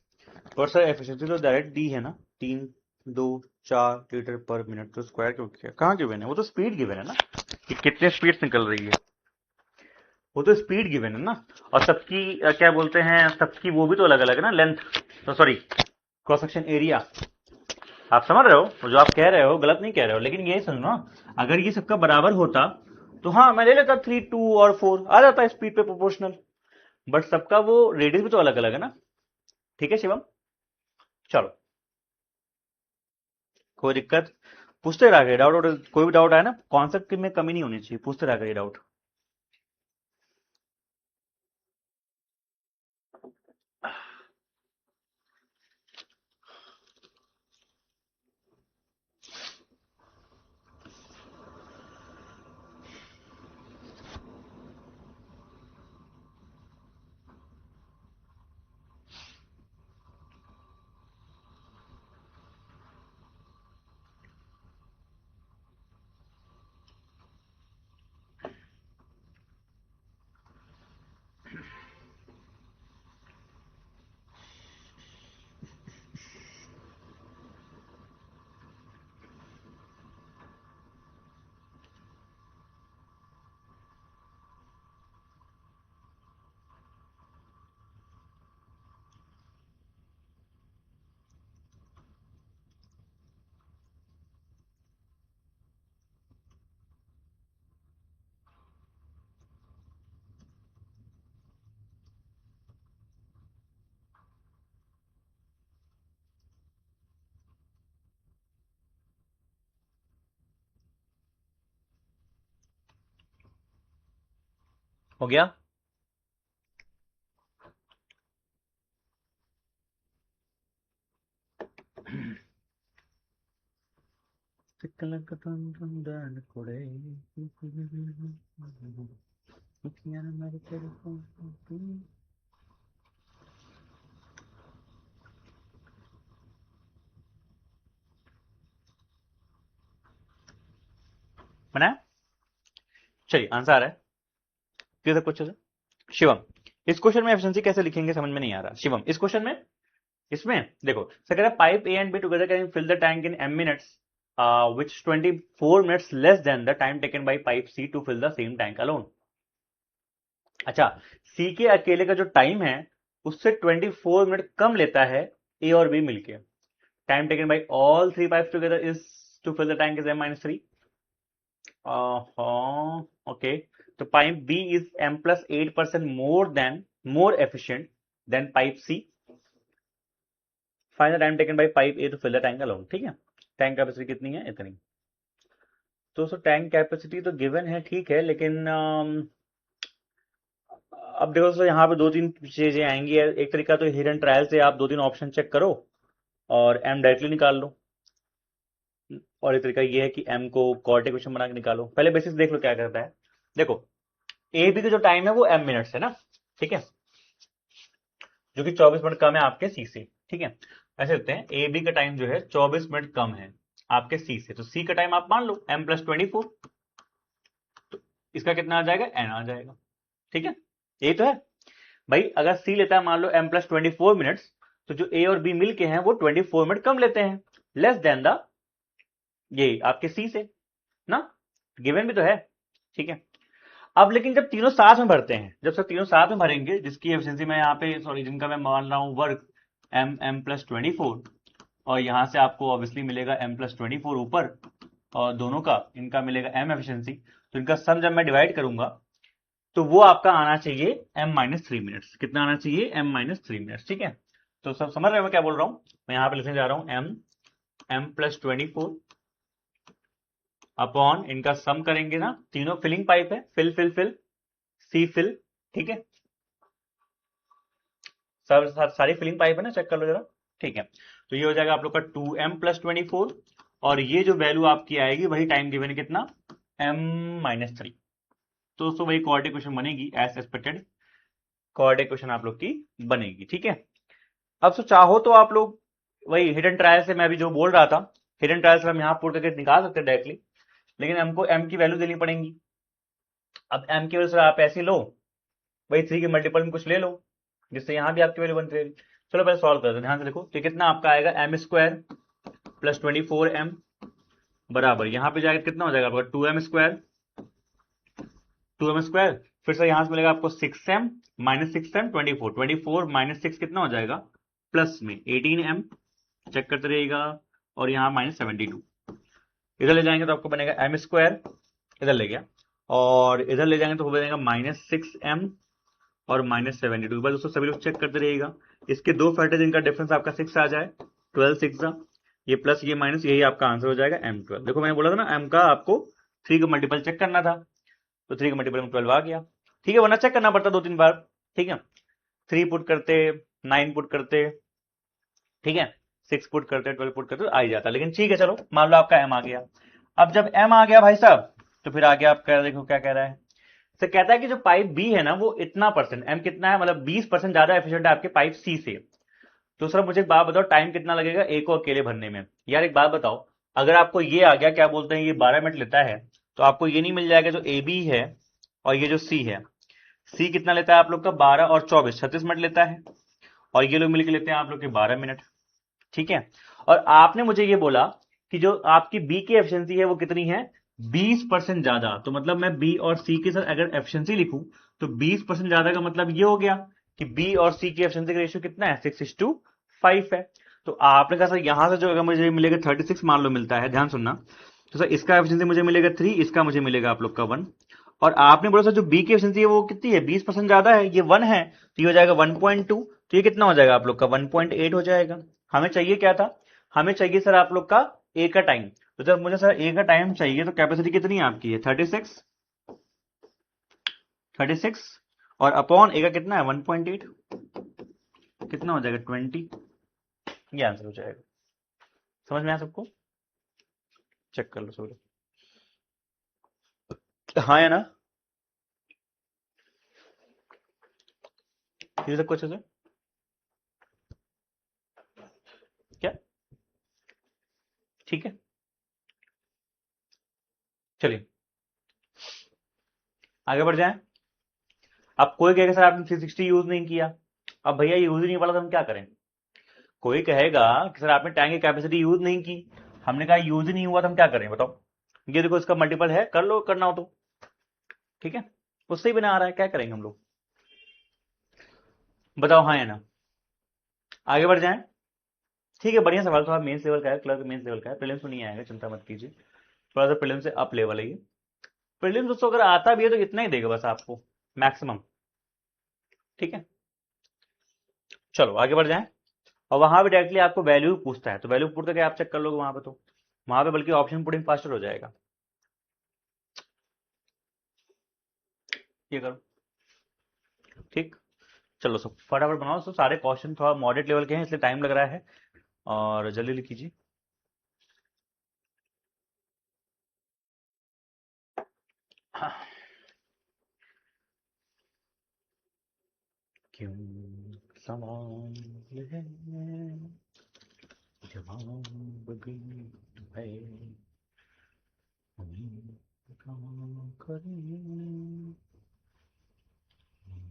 पर सर एफिशिएंसी तो डायरेक्ट दी है ना, 3, 2, 4 लीटर पर मिनट, तो स्क्वायर क्यों किया, कहाँ गिवन है, वो तो स्पीड गिवन है ना कि कितने स्पीड निकल रही है, वो तो स्पीड गिवन है ना। और सबकी क्या बोलते हैं, सबकी वो भी तो अलग अलग है ना, लेंथ, तो सॉरी क्रॉस सेक्शन एरिया। आप समझ रहे हो जो आप कह रहे हो, गलत नहीं कह रहे हो, लेकिन ये समझो अगर ये सबका बराबर होता तो हाँ मैं ले लेता 3, 2 और 4 आ जाता है स्पीड पे प्रोपोर्शनल, बट सबका वो रेडियस भी तो अलग अलग है ना। ठीक है शिवम, चलो कोई दिक्कत, पूछते रहा डाउट, कोई भी डाउट आए ना, कॉन्सेप्ट में कमी नहीं होनी चाहिए, पूछते रहा करिए डाउट। हो गया। बनाया, चलिए आंसर है किस क्वेश्चन से। शिवम इस क्वेश्चन में एफिशिएंसी कैसे लिखेंगे समझ में नहीं आ रहा शिवम, इस क्वेश्चन में, इसमें देखो सर कह रहा है pipe A and B together can fill the tank in m minutes which 24 minutes less than the time taken by pipe C to fill the same tank alone। अच्छा, सी के अकेले का जो टाइम है उससे 24 मिनट कम लेता है ए और बी मिलके। Time taken by all three pipes together is to fill the tank is m-3। Okay, तो pipe B is m+8% more efficient than pipe C. Final time taken by pipe A to fill the tank alone. ठीक है, टैंक कैपेसिटी कितनी है, इतनी। तो टैंक कैपेसिटी तो गिवन है ठीक है, लेकिन अब देखो सर यहाँ पे दो तीन चीजें आएंगी। एक तरीका तो हिडन ट्रायल से आप दो तीन ऑप्शन चेक करो और एम डायरेक्टली निकाल लो, और एक तरीका ये है कि एम को कॉर्ड इक्वेशन बना के निकालो। पहले बेसिस देख लो क्या करता है। देखो ए बी का जो टाइम है वो m मिनट्स है ना, ठीक है, जो कि 24 मिनट कम है आपके सी से। ठीक है, ऐसे होते हैं ए बी का टाइम जो है 24 मिनट कम है आपके सी से, तो सी का टाइम आप मान लो m+24, तो इसका कितना आ जाएगा, n आ जाएगा। ठीक है, यही तो है भाई। अगर सी लेता है मान लो m+24 मिनट्स, तो जो ए और बी मिलके हैं वो 24 मिनट कम लेते हैं, लेस देन द ये आपके सी से ना, गिवन भी तो है। ठीक है, अब लेकिन जब तीनों साथ में भरते हैं, जब सब तीनों साथ में भरेंगे, जिसकी एफिशिएंसी मैं यहाँ पे सॉरी जिनका मैं मान रहा हूँ वर्क m+24, और यहां से आपको ऑब्वियसली मिलेगा m+24 ऊपर, और दोनों का इनका मिलेगा m एफिशिएंसी, तो इनका सम जब मैं डिवाइड करूंगा तो वो आपका आना चाहिए m-3 मिनट्स। कितना आना चाहिए, m-3 मिनट्स। ठीक है, तो सब समझ रहे हो मैं क्या बोल रहा हूं, मैं यहां पे लिखने जा रहा हूं m+24 अपॉन इनका सम करेंगे ना, तीनों फिलिंग पाइप है, फिल फिल फिल सी फिल। ठीक है, सब सारी फिलिंग पाइप है ना, चेक कर लो जरा। ठीक है, तो ये हो जाएगा आप लोग का 2m+24, और ये जो वैल्यू आपकी आएगी वही टाइम गिवन कितना, m-3। तो दोस्तों वही क्वाड्रेटिक इक्वेशन बनेगी एज एक्सपेक्टेड, क्वाड्रेटिक इक्वेशन आप लोग की बनेगी। ठीक है, अब तो चाहो तो आप लोग वही हिडन ट्रायल से मैं अभी जो बोल रहा था, हिडन ट्रायल से हम यहाँ पुट करके निकाल सकते हैं डायरेक्टली, लेकिन हमको m की वैल्यू देनी पड़ेगी। अब m की वैल्यू आप ऐसे लो भाई 3 के मल्टीपल में कुछ ले लो जिससे यहाँ भी आपकी वैल्यू बनती रहेगी। चलो पहले सॉल्व करते हैं, ध्यान से देखो। तो कितना आपका आएगा m² प्लस 24m बराबर, यहाँ पे जाकर कितना हो जाएगा आपका 2m², फिर से यहाँ से मिलेगा आपको 6m माइनस 6m 24 माइनस 6 कितना हो जाएगा प्लस में 18m, चेक करते रहिएगा, और यहाँ माइनस 72, इधर ले जाएंगे तो आपको बनेगा m², इधर ले गया, और इधर ले जाएंगे तो हो जाएगा माइनस 6m और माइनस 72। बस दोस्तों सभी लोग चेक करते रहिएगा, इसके दो फैक्टर जिनका डिफरेंस आपका 6 आ जाए, 12 6 ये प्लस ये माइनस, यही आपका आंसर हो जाएगा m12। देखो मैंने बोला था ना m का आपको 3 का मल्टीपल चेक करना था, तो 3 का मल्टीपल में 12 आ गया, ठीक है, वरना चेक करना पड़ता 2-3 बार, ठीक है। 3 पुट करते, 9 पुट करते, ठीक है, 6 पुट करते, 12 पुट करते तो आ ही जाता, लेकिन ठीक है चलो मान लो आपका m आ गया। अब जब m आ गया भाई साहब, तो फिर आगे आपका देखो क्या कह रहा है। तो कहता है कि जो पाइप बी है ना वो इतना परसेंट, m कितना है, मतलब 20% ज्यादा एफिशिएंट है आपके पाइप सी से। तो सर मुझे एक बात बताओ, टाइम कितना लगेगा ए को अकेले भरने में। यार एक बात बताओ, अगर आपको ये आ गया, क्या बोलते हैं, ये 12 मिनट लेता है, तो आपको ये नहीं मिल जाएगा जो ए बी है और ये जो सी है, सी कितना लेता है आप लोग का 12 और 24 36 मिनट लेता है, और ये लोग मिलकर लेते हैं आप लोग के 12 मिनट, ठीक है। और आपने मुझे ये बोला कि जो आपकी बी की एफिशिएंसी है वो कितनी है, 20% ज्यादा। तो मतलब मैं बी और सी के साथ अगर एफिशिएंसी लिखूं तो 20% ज्यादा का मतलब ये हो गया कि बी और सी की एफिशिएंसी का रेशियो कितना है, 6:5 है। तो आपने कहा सर यहां से जो अगर मुझे मिलेगा 36 मान लो मिलता है, ध्यान सुनना, तो सर इसका एफिशिएंसी मुझे मिलेगा 3, इसका मुझे मिलेगा आप लोग का 1, और आपने बोला सर जो बी की एफिशिएंसी है वो कितनी है, 20% ज्यादा है, ये 1 है, तो ये हो जाएगा 1.2, तो ये कितना हो जाएगा आप लोग का 1.8 हो जाएगा। हमें चाहिए क्या था, हमें चाहिए सर आप लोग का ए का टाइम। तो जब मुझे सर ए का टाइम चाहिए तो कैपेसिटी कितनी है आपकी है 36 और अपॉन ए का कितना है 1.8, कितना हो जाएगा 20, ये आंसर हो जाएगा। समझ में आया सबको, चेक कर लो सब। हाँ या ना, ये सब कुछ है क्या, ठीक है, चलिए आगे बढ़ जाएं। अब कोई कहेगा सर आपने 360 यूज नहीं किया, अब भैया यूज ही नहीं पड़ा तो हम क्या करें। कोई कहेगा कि सर आपने टैंक की कैपेसिटी यूज नहीं की, हमने कहा यूज ही नहीं हुआ तो हम क्या करें बताओ। ये देखो इसका मल्टीपल है, कर लो करना हो तो, ठीक है, उससे ही बना आ रहा है, क्या करेंगे हम लोग, बताओ हाँ या ना। आगे बढ़ जाएं, ठीक है, बढ़िया सवाल, थोड़ा मेंस लेवल का है, क्लर्क मेंस लेवल का है, प्रीलिम्स में नहीं आएगा, चिंता मत कीजिए, थोड़ा सा प्रीलिम्स से अप लेवल है ये। प्रीलिम्स दोस्तों अगर आता भी है तो इतना ही देगा बस आपको मैक्सिमम, ठीक है। चलो आगे बढ़ जाएं, और वहां पे डायरेक्टली आपको वैल्यू पूछता है, तो वैल्यू पुट करके आप चेक कर लोगे वहां पे, तो वहां पे बल्कि ऑप्शन पुटिंग फास्टर हो जाएगा, ये करो, ठीक। चलो सब फटाफट बनाओ, सब सारे क्वेश्चन थोड़ा मॉडरेट लेवल के हैं इसलिए टाइम लग रहा है, और जल्दी लिखिए। क्यों सवाल है जवाब भी है, हमें क्या करें,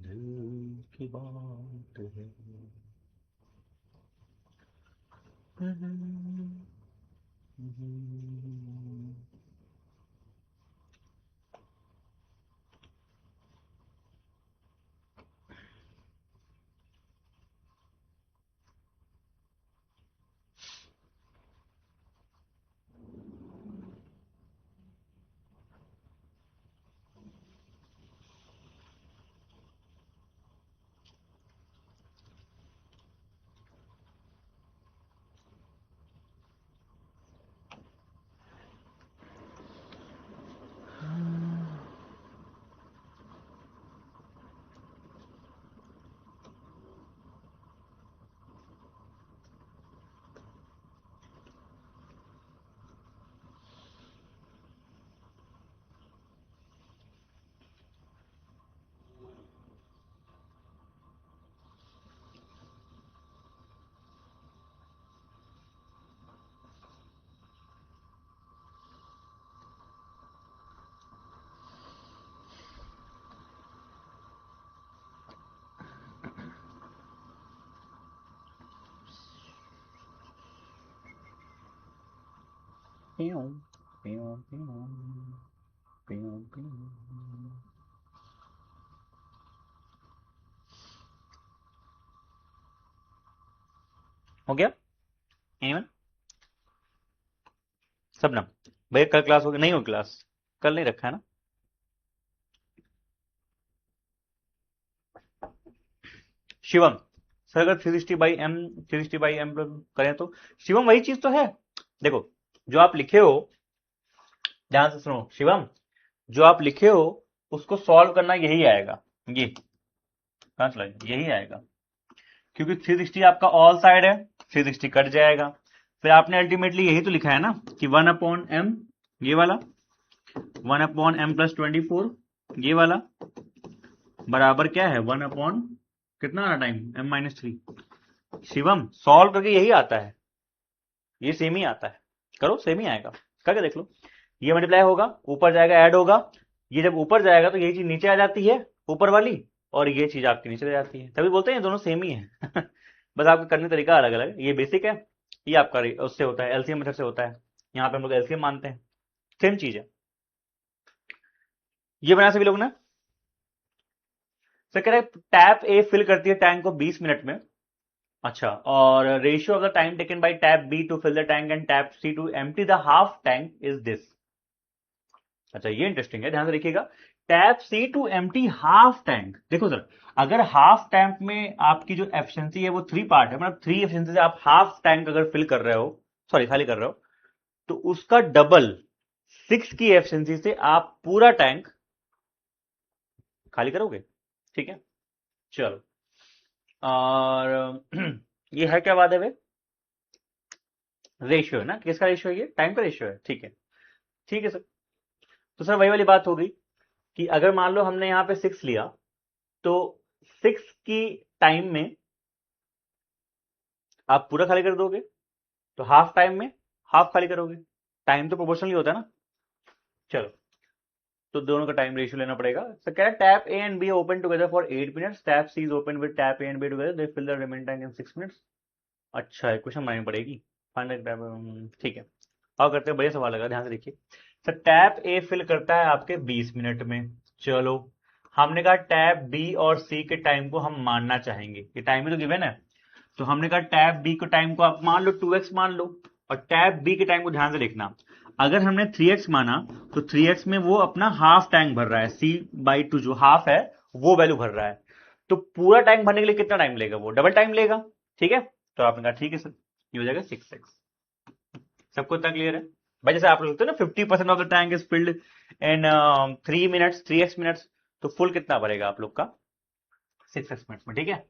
दिल की बात है। हो गया एनीवन? सबनम भैया कल क्लास होगी? नहीं होगी क्लास, कल नहीं रखा है ना? शिवम सर अगर 360/m करें तो शिवम वही चीज तो है। देखो जो आप लिखे हो, ध्यान से सुनो शिवम, जो आप लिखे हो उसको सॉल्व करना यही आएगा, ये कहां चला गया? यही आएगा, क्योंकि 360 आपका ऑल साइड है, 360 कट जाएगा। फिर आपने अल्टीमेटली यही तो लिखा है ना कि 1/m, ये वाला 1/m+24, ये वाला बराबर क्या है 1/ कितना आना टाइम m-3। शिवम सॉल्व करके यही आता है, ये सेम ही आता है, करो सेम ही आएगा, करके देख लो। ये मल्टीप्लाई होगा, ऊपर जाएगा ऐड होगा, ये जब ऊपर जाएगा तो यही चीज नीचे आ जाती है ऊपर वाली, और ये चीज आपकी नीचे आ जाती है, तभी बोलते हैं ये दोनों सेम ही है बस आपका करने का तरीका अलग अलग है। ये बेसिक है, ये आपका उससे होता है, एलसीएम मेथड से होता है, यहाँ पे हम लोग एलसीएम मानते हैं, सेम चीज है। ये बना सभी लोग ने? सर कह रहे टैप ए फिल करती है टैंक को 20 मिनट में, अच्छा, और ratio of the time taken by tap B to fill the tank and tap C to empty the half tank is this. अच्छा ये इंटरेस्टिंग है, ध्यान से देखिएगा, tap C to empty half tank. देखो सर अगर हाफ टैंक में आपकी जो एफिशिएंसी है वो 3 पार्ट है, मतलब 3 एफिशिएंसी से आप हाफ टैंक अगर फिल कर रहे हो, सॉरी खाली कर रहे हो, तो उसका डबल 6 की एफिशिएंसी से आप पूरा टैंक खाली करोगे, ठीक है। चलो और ये है क्या बात है भाई? रेशियो है ना, किसका रेशियो है? ये टाइम का रेशियो है, ठीक है, ठीक है सर। तो सर वही वाली बात हो गई कि अगर मान लो हमने यहां पे 6 लिया, तो 6 की टाइम में आप पूरा खाली कर दोगे, तो हाफ टाइम में हाफ खाली करोगे, टाइम तो प्रोपोर्शनली होता है ना। चलो तो दोनों का टाइम रेशियो लेना पड़ेगा। सर कह रहा है tap A and B open together for 8 minutes, tap C is open with tap A and B together, they fill the remaining tank in 6 minutes. अच्छा है, क्वेश्चन बनानी पड़ेगी, ठीक है। और करते हैं, बढ़िया सवाल लगा, ध्यान से देखिए। सर टैप ए फिल करता है आपके 20 मिनट में, चलो हमने कहा टैप बी और सी के टाइम को हम मानना चाहेंगे, ये टाइम भी तो गिवन है, तो हमने कहा टैप बी के टाइम को आप मान लो 2x मान लो, और टैप बी के टाइम को ध्यान से देखना, अगर हमने 3x माना तो 3x में वो अपना हाफ टैंक भर रहा है, C/2 जो हाफ है वो वैल्यू भर रहा है, तो पूरा टैंक भरने के लिए कितना टाइम लेगा? वो डबल टाइम लेगा, ठीक है। तो आपने कहा ठीक है सर, ये हो जाएगा 6x। सबको इतना क्लियर है भाई? जैसे आप लोग ना 50% of the tank is filled in 3 minutes, 3x minutes, तो फुल कितना भरेगा आप लोग का? 6x मिनट्स में, ठीक है।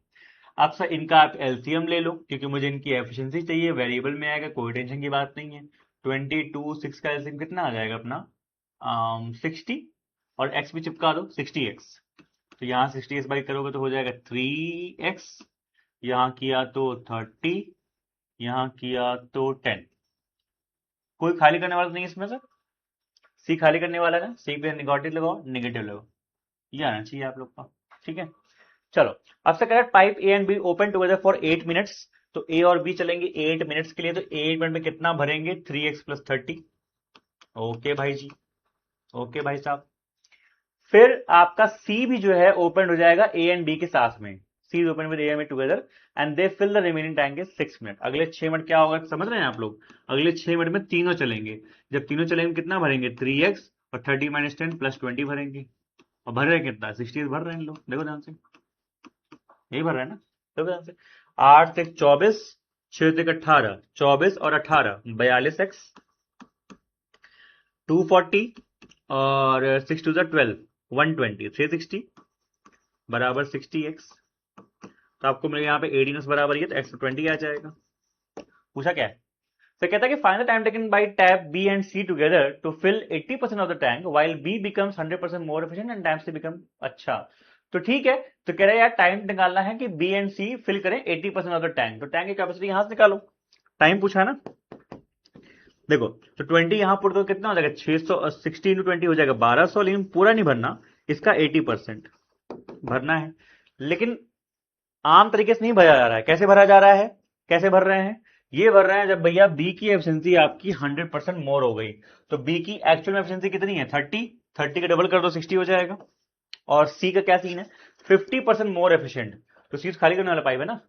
अब सर इनका आप एलसीएम ले लो, क्योंकि मुझे इनकी एफिशिएंसी चाहिए, वेरिएबल में आएगा, कोई टेंशन की बात नहीं है। 22 6 का एलसीएम कितना आ जाएगा अपना? 60, और x भी चिपका दो 60x, तो यहाँ 60x बाई करोगे तो हो जाएगा 3x, यहाँ किया तो 30, यहाँ किया तो 10। कोई खाली करने वाला नहीं इसमें सर? सी खाली करने वाला है, सी पे निगेटिव लगाओ, नेगेटिव लगाओ, ये आना चाहिए आप लोग का, ठीक है। चलो अब से correct pipe A and B open together for 8 minutes, तो ए और बी चलेंगे 8 मिनट्स के लिए, तो 8 मिनट में कितना भरेंगे? 3x + 30। ओके भाई जी, ओके भाई साहब। फिर आपका सी भी जो है ओपन हो जाएगा ए एंड बी के साथ में, C is open with A and B together and they fill the remaining tank in 6 minute. अगले 6 मिनट क्या होगा समझ रहे हैं आप लोग? अगले 6 मिनट में तीनों चलेंगे, जब तीनों चलेंगे कितना भरेंगे? 3x और 30 - 10 + 20 भरेंगे, और भर रहे कितना? 60 भर रहे हैं लोग, देखो ध्यान से, यही भर रहा है ना, देखो ध्यान से। 8 से 24, 6 से 18, 24 और 18 42x, 240 और 6 2 12, 120, 360 बराबर 60x, तो आपको मिलेगा यहाँ पे 18x बराबर ये, तो x तो 20 आ जाएगा। पूछा क्या है? तो कहता है कि find the time taken by tap B and C together to fill 80% of the tank while B becomes 100% more efficient and tap C become, अच्छा तो ठीक है। तो कह रहा है यार टाइम निकालना है कि बी एंड सी फिल करें 80% ऑफ द टैंक, तो टैंक की कैपेसिटी यहां से निकालो, टाइम पूछा ना। देखो तो 20 यहां पर तो कितना हो जाएगा? 600, 60 × 20 हो जाएगा 1200, लेकिन पूरा नहीं भरना, इसका 80% भरना है। लेकिन आम तरीके से नहीं भरा जा रहा है, कैसे भरा जा रहा है? कैसे भर रहे हैं ये भर रहे हैं जब भैया बी की एफिशिएंसी आपकी 100% मोर हो गई। तो बी की एक्चुअल में एफिशिएंसी कितनी है 30 का डबल कर दो 60 हो जाएगा। और सी का क्या सीन है 50% मोर एफिशिएंट, तो सी खाली करने वाला पाइप है ना।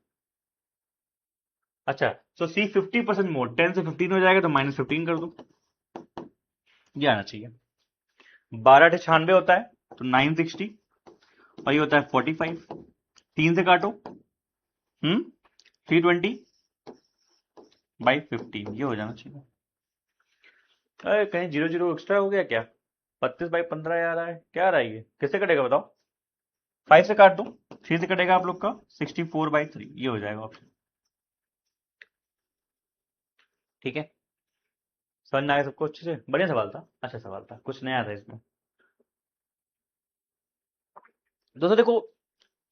अच्छा सो सी 50% मोर 10 से 15 हो जाएगा तो -15 कर दो, ये आना चाहिए। 12 से 96 होता है तो 960 और ये होता है 45, 3 से काटो 320/15 ये हो जाना चाहिए। अरे कहीं 0 0 एक्स्ट्रा हो गया क्या, 32/15 आ रहा है, क्या आ रहा है ये, किससे कटेगा बताओ। 5 से काट दो, 3 से कटेगा आप लोग का 64/3 ये हो जाएगा ऑप्शन। ठीक है, समझ में आया सबको अच्छे से, बढ़िया सवाल था, अच्छा सवाल था, कुछ नया था इसमें। दोस्तों देखो,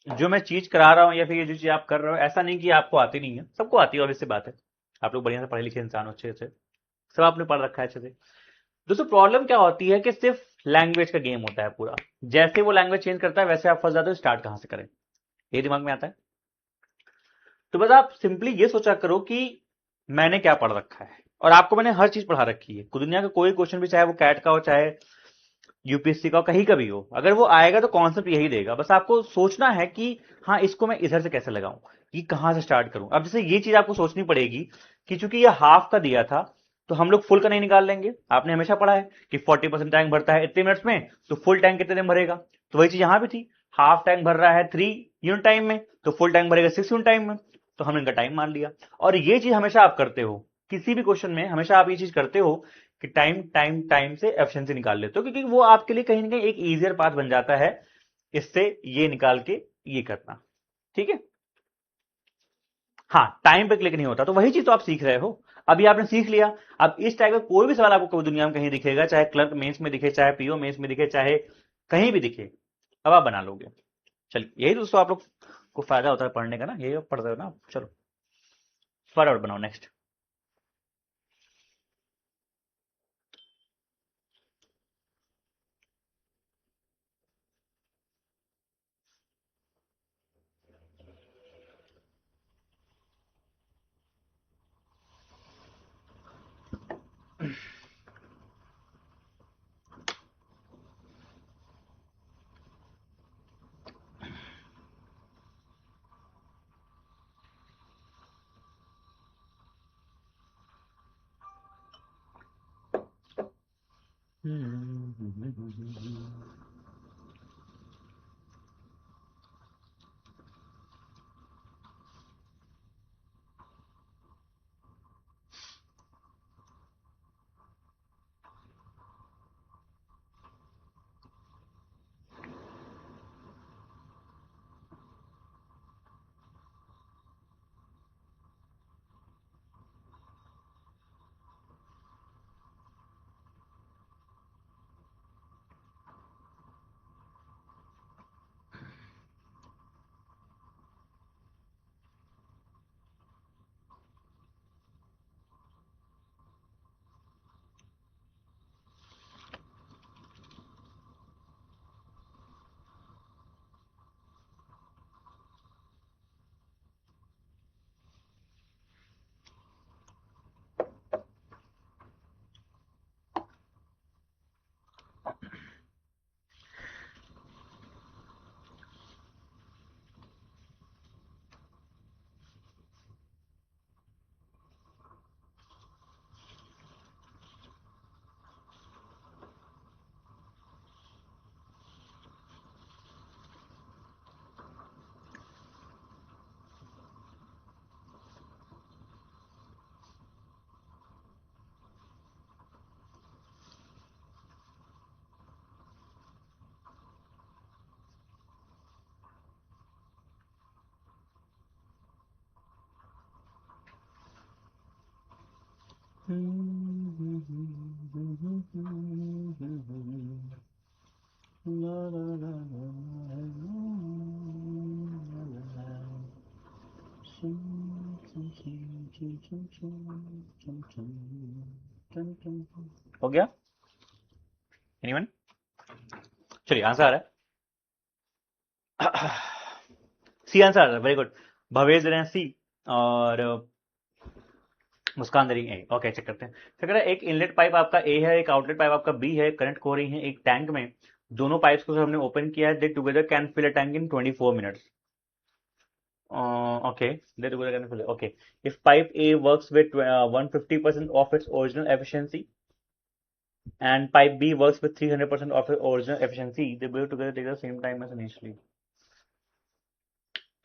जो मैं चीज करा रहा हूँ या फिर ये जो चीज आप कर रहे हो, ऐसा नहीं कि आपको आती नहीं है, सबको आती है, और इससे बात है, आप लोग बढ़िया से पढ़े लिखे इंसान हो अच्छे से, सब आपने पढ़ रखा है अच्छे से। दोस्तों प्रॉब्लम क्या होती है कि सिर्फ लैंग्वेज का गेम होता है पूरा, जैसे वो लैंग्वेज चेंज करता है वैसे आप फंस जाते हो, स्टार्ट कहां से करें ये दिमाग में आता है। तो बस आप सिंपली ये सोचा करो कि मैंने क्या पढ़ रखा है, और आपको मैंने हर चीज पढ़ा रखी है, दुनिया का कोई क्वेश्चन भी, चाहे वो कैट का हो चाहे यूपीएससी का हो, कहीं का भी हो, अगर वो आएगा तो कॉन्सेप्ट यही देगा, बस आपको सोचना है कि हाँ इसको मैं इधर से कैसे लगाऊं, कि कहां से स्टार्ट करूं। अब जैसे ये चीज आपको सोचनी पड़ेगी कि चूंकि ये हाफ का दिया था तो हम लोग फुल का नहीं निकाल लेंगे, आपने हमेशा पढ़ा है कि 40% टैंक भरता है इतने मिनट्स में, तो फुल टैंक कितने में भरेगा, तो वही चीज यहां भी थी, हाफ टैंक भर रहा है 3 यूनिट टाइम में, तो फुल टैंक भरेगा 6 यूनिट टाइम में, तो हमने इनका टाइम मान लिया। और ये चीज हमेशा आप करते हो, किसी भी क्वेश्चन में हमेशा आप ये चीज करते हो कि टाइम टाइम टाइम से एफिशिएंसी निकाल लेते हो, क्योंकि वो आपके लिए कहीं ना कहीं एक इजियर पाथ बन जाता है, इससे ये निकाल के ये करना। ठीक है, हाँ टाइम पे क्लिक नहीं होता, तो वही चीज तो आप सीख रहे हो, अभी आपने सीख लिया। अब इस टाइप का कोई भी सवाल आपको कोई दुनिया में कहीं दिखेगा, चाहे क्लर्क मेंस में दिखे, चाहे पीओ मेंस में दिखे, चाहे कहीं भी दिखे, अब आप बना लोगे। चलिए यही दोस्तों आप लोग को फायदा होता है पढ़ने का ना, यही आप पढ़ते हो ना। चलो फटाफट बनाओ नेक्स्ट। हो गया एनीवन, चलिए आंसर आ रहा है। सी आंसर आ रहा है, वेरी गुड, भवेश दे रहे हैं सी, और मुस्कान दरी ए, ओके चेक करते हैं। चेक करें, एक इनलेट पाइप आपका ए है, एक आउटलेट पाइप आपका बी है, करंट को रही है एक टैंक में। दोनों पाइप्स को हमने ओपन किया है, they together can fill a tank in 24 minutes. Okay, they together can fill, okay. If pipe A works with 150% of its original efficiency and pipe B works with 300% of its original efficiency, they both together take the same time as initially।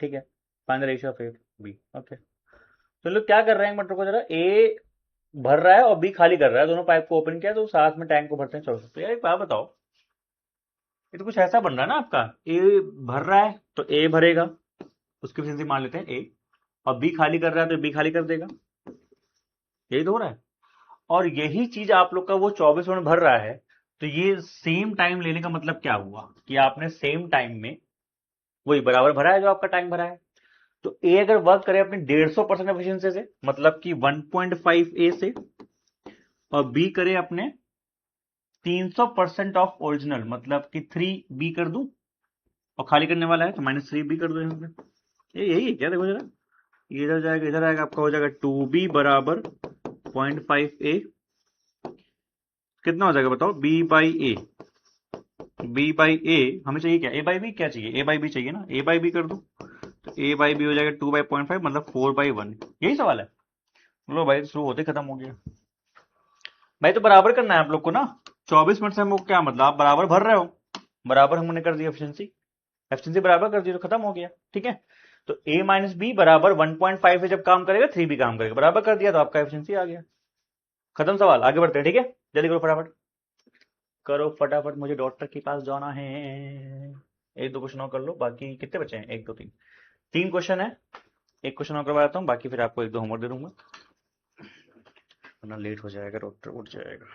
ठीक है, find the ratio of A B, okay. तो लोग क्या कर रहे हैं, मतलब को जरा, ए भर रहा है और बी खाली कर रहा है, दोनों पाइप को ओपन किया तो साथ में टैंक को भरते हैं। चलो तो यार एक बात बताओ, ये तो कुछ ऐसा बन रहा है ना, आपका ए भर रहा है तो ए भरेगा, उसकी एफिशिएंसी मान लेते हैं ए, और बी खाली कर रहा है तो बी खाली कर देगा, यही तो हो रहा है। और यही चीज आप लोग का वो 24 मिनट भर रहा है, तो ये सेम टाइम लेने का मतलब क्या हुआ कि आपने सेम टाइम में वही बराबर भरा है जो आपका टाइम भरा है। तो ए अगर वर्क करे अपनी 150% एफिशिएंसी से, मतलब कि 1.5 ए से, और बी करे अपने 300% ऑफ ओरिजिनल, मतलब कि 3 बी कर दूं, और खाली करने वाला है तो -3 बी कर दो यहाँ पे। यही है क्या, देखो जरा, इधर जाएगा इधर आएगा, आपका हो जाएगा 2b बराबर 0.5 ए, कितना हो जाएगा बताओ, b by A. b by A हमें चाहिए क्या, a बाई बी क्या चाहिए, a बाई बी चाहिए ना, a बाई बी कर दो, तो a बाई बी हो जाएगा 2/0.5 मतलब 4/1। यही सवाल है। लो भाई, शुरू होते खत्म हो गया भाई। तो बराबर करना है आप लोग को ना, 24 मिनट से हमको क्या मतलब, आप बराबर भर रहे हो, बराबर हमने कर दिया एफिशिएंसी, एफिशिएंसी बराबर कर दी तो खत्म हो गया। ठीक है, तो a माइनस बी बराबर 1.5 से जब काम करेगा 3 भी काम करेगा, बराबर कर दिया तो आपका एफिशिएंसी आ गया, खत्म सवाल, आगे बढ़ते हैं। ठीक है, जल्दी करो फटाफट करो फटाफट, मुझे डॉक्टर के पास जाना है। एक दो क्वेश्चन और कर लो, बाकी कितने बचे हैं, 1 2 3, 3 क्वेश्चन है, एक क्वेश्चन और करवा देता हूँ, बाकी फिर आपको 1 2 होमवर्क दे दूंगा, वरना लेट हो जाएगा, डॉक्टर उठ जाएगा।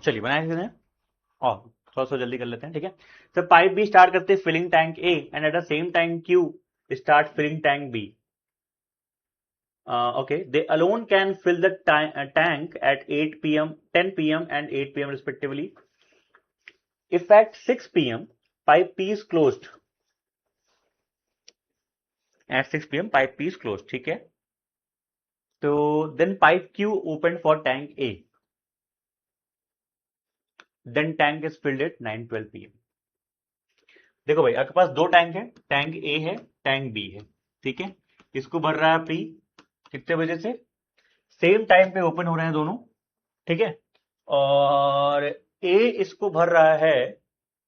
चलिए बनाए थे और थोड़ा सा जल्दी कर लेते हैं। ठीक है, तो पाइप बी स्टार्ट करते हैं filling tank A and at the same time Q start filling tank B. Okay, they alone can fill the tank at 8 p.m., 10 p.m. and 8 p.m. respectively. If at 6 p.m. pipe P is closed, at 6 p.m. pipe P is closed, ठीक है, तो then pipe Q opened for tank A, then tank is filled at 9:12 p.m. देखो भाई, आपके पास दो टैंक है, टैंक ए है, टैंक बी है, ठीक है, इसको भर रहा है पी, कितने बजे से, सेम टाइम पे ओपन हो रहे हैं दोनों, ठीक है, और ए इसको भर रहा है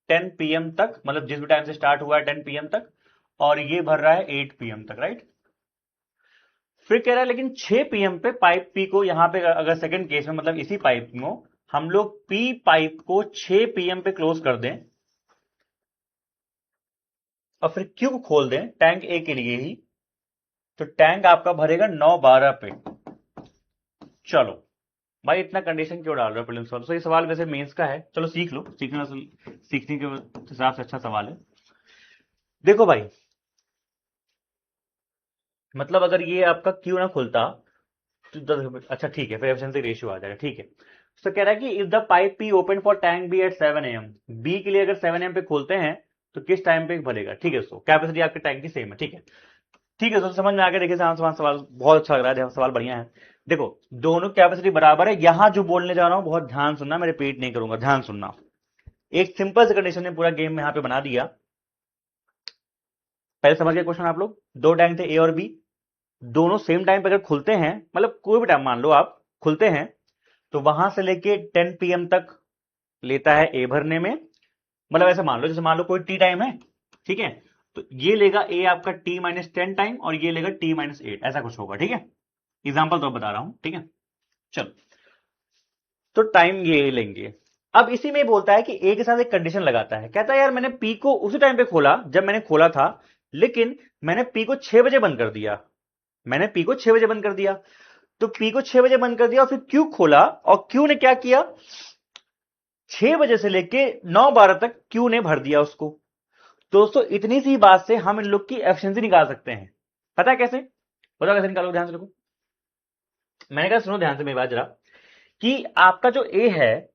10 पीएम तक, मतलब जिस भी टाइम से स्टार्ट हुआ है 10 पीएम तक, और ये भर रहा है 8 पीएम तक, राइट। फिर कह रहा है लेकिन 6 पीएम पे पाइप पी को, यहां पे अगर सेकंड केस में, मतलब इसी पाइप में हम लोग पी पाइप को 6 पीएम पे क्लोज कर दें और फिर क्यू को खोल दें टैंक ए के लिए ही, तो टैंक आपका भरेगा 9:12 पे। चलो भाई, इतना कंडीशन क्यों डाल रहे हो प्रीलिम्स वालों? तो ये सवाल वैसे मेंस का है, चलो सीख लो, सीखने के हिसाब से अच्छा सवाल है। देखो भाई, मतलब अगर ये आपका क्यू ना खुलता तो अच्छा ठीक है, फिर एफिशिएंसी रेशियो आ जाएगा, ठीक है। तो कह रहा है कि if the pipe P open for tank B at 7 AM, B के लिए अगर 7 AM पे खोलते हैं तो किस टाइम पे भरेगा, ठीक है। सो कैपेसिटी आपके टैंक की सेम है, ठीक है। ठीक है, तो समझ में आ गया। देखिए सवाल बहुत अच्छा लग रहा है, सवाल बढ़िया है। देखो दोनों कैपेसिटी बराबर है। यहां जो बोलने जा रहा हूं बहुत ध्यान सुनना, मैं रिपीट नहीं करूंगा, ध्यान सुनना। एक सिंपल से कंडीशन ने पूरा गेम में यहां पे बना दिया। पहले समझ गए क्वेश्चन आप लोग? दो टैंक थे ए और बी, दोनों सेम टाइम पे अगर खुलते हैं, मतलब कोई भी टाइम मान लो आप खुलते हैं, तो वहां से लेके 10 PM तक लेता है ए भरने में। मतलब ऐसे मान लो, जैसे मान लो कोई टी टाइम है, ठीक है, तो ये लेगा ए आपका T-10 टाइम और ये लेगा T-8, ऐसा कुछ होगा। ठीक है, एग्जाम्पल तो बता रहा हूं। ठीक है, चलो, तो टाइम ये लेंगे। अब इसी में बोलता है कि ए के साथ एक कंडीशन लगाता है, कहता है यार मैंने पी को उसी टाइम पे खोला जब मैंने खोला था, लेकिन मैंने पी को 6 बजे बंद कर दिया। मैंने पी को 6 बजे बंद कर दिया, तो पी को 6 बजे बंद कर दिया और फिर क्यू खोला, और क्यू ने क्या किया, 6 बजे से लेके 9-12 तक क्यू ने भर दिया उसको। दोस्तों इतनी सी बात से हम इन लोग की एफिशिएंसी निकाल सकते हैं। पता है कैसे? बताओ कैसे निकालो, ध्यान से देखो। मैंने कहा सुनो ध्यान से मेरी बात जरा, कि आपका जो ए है,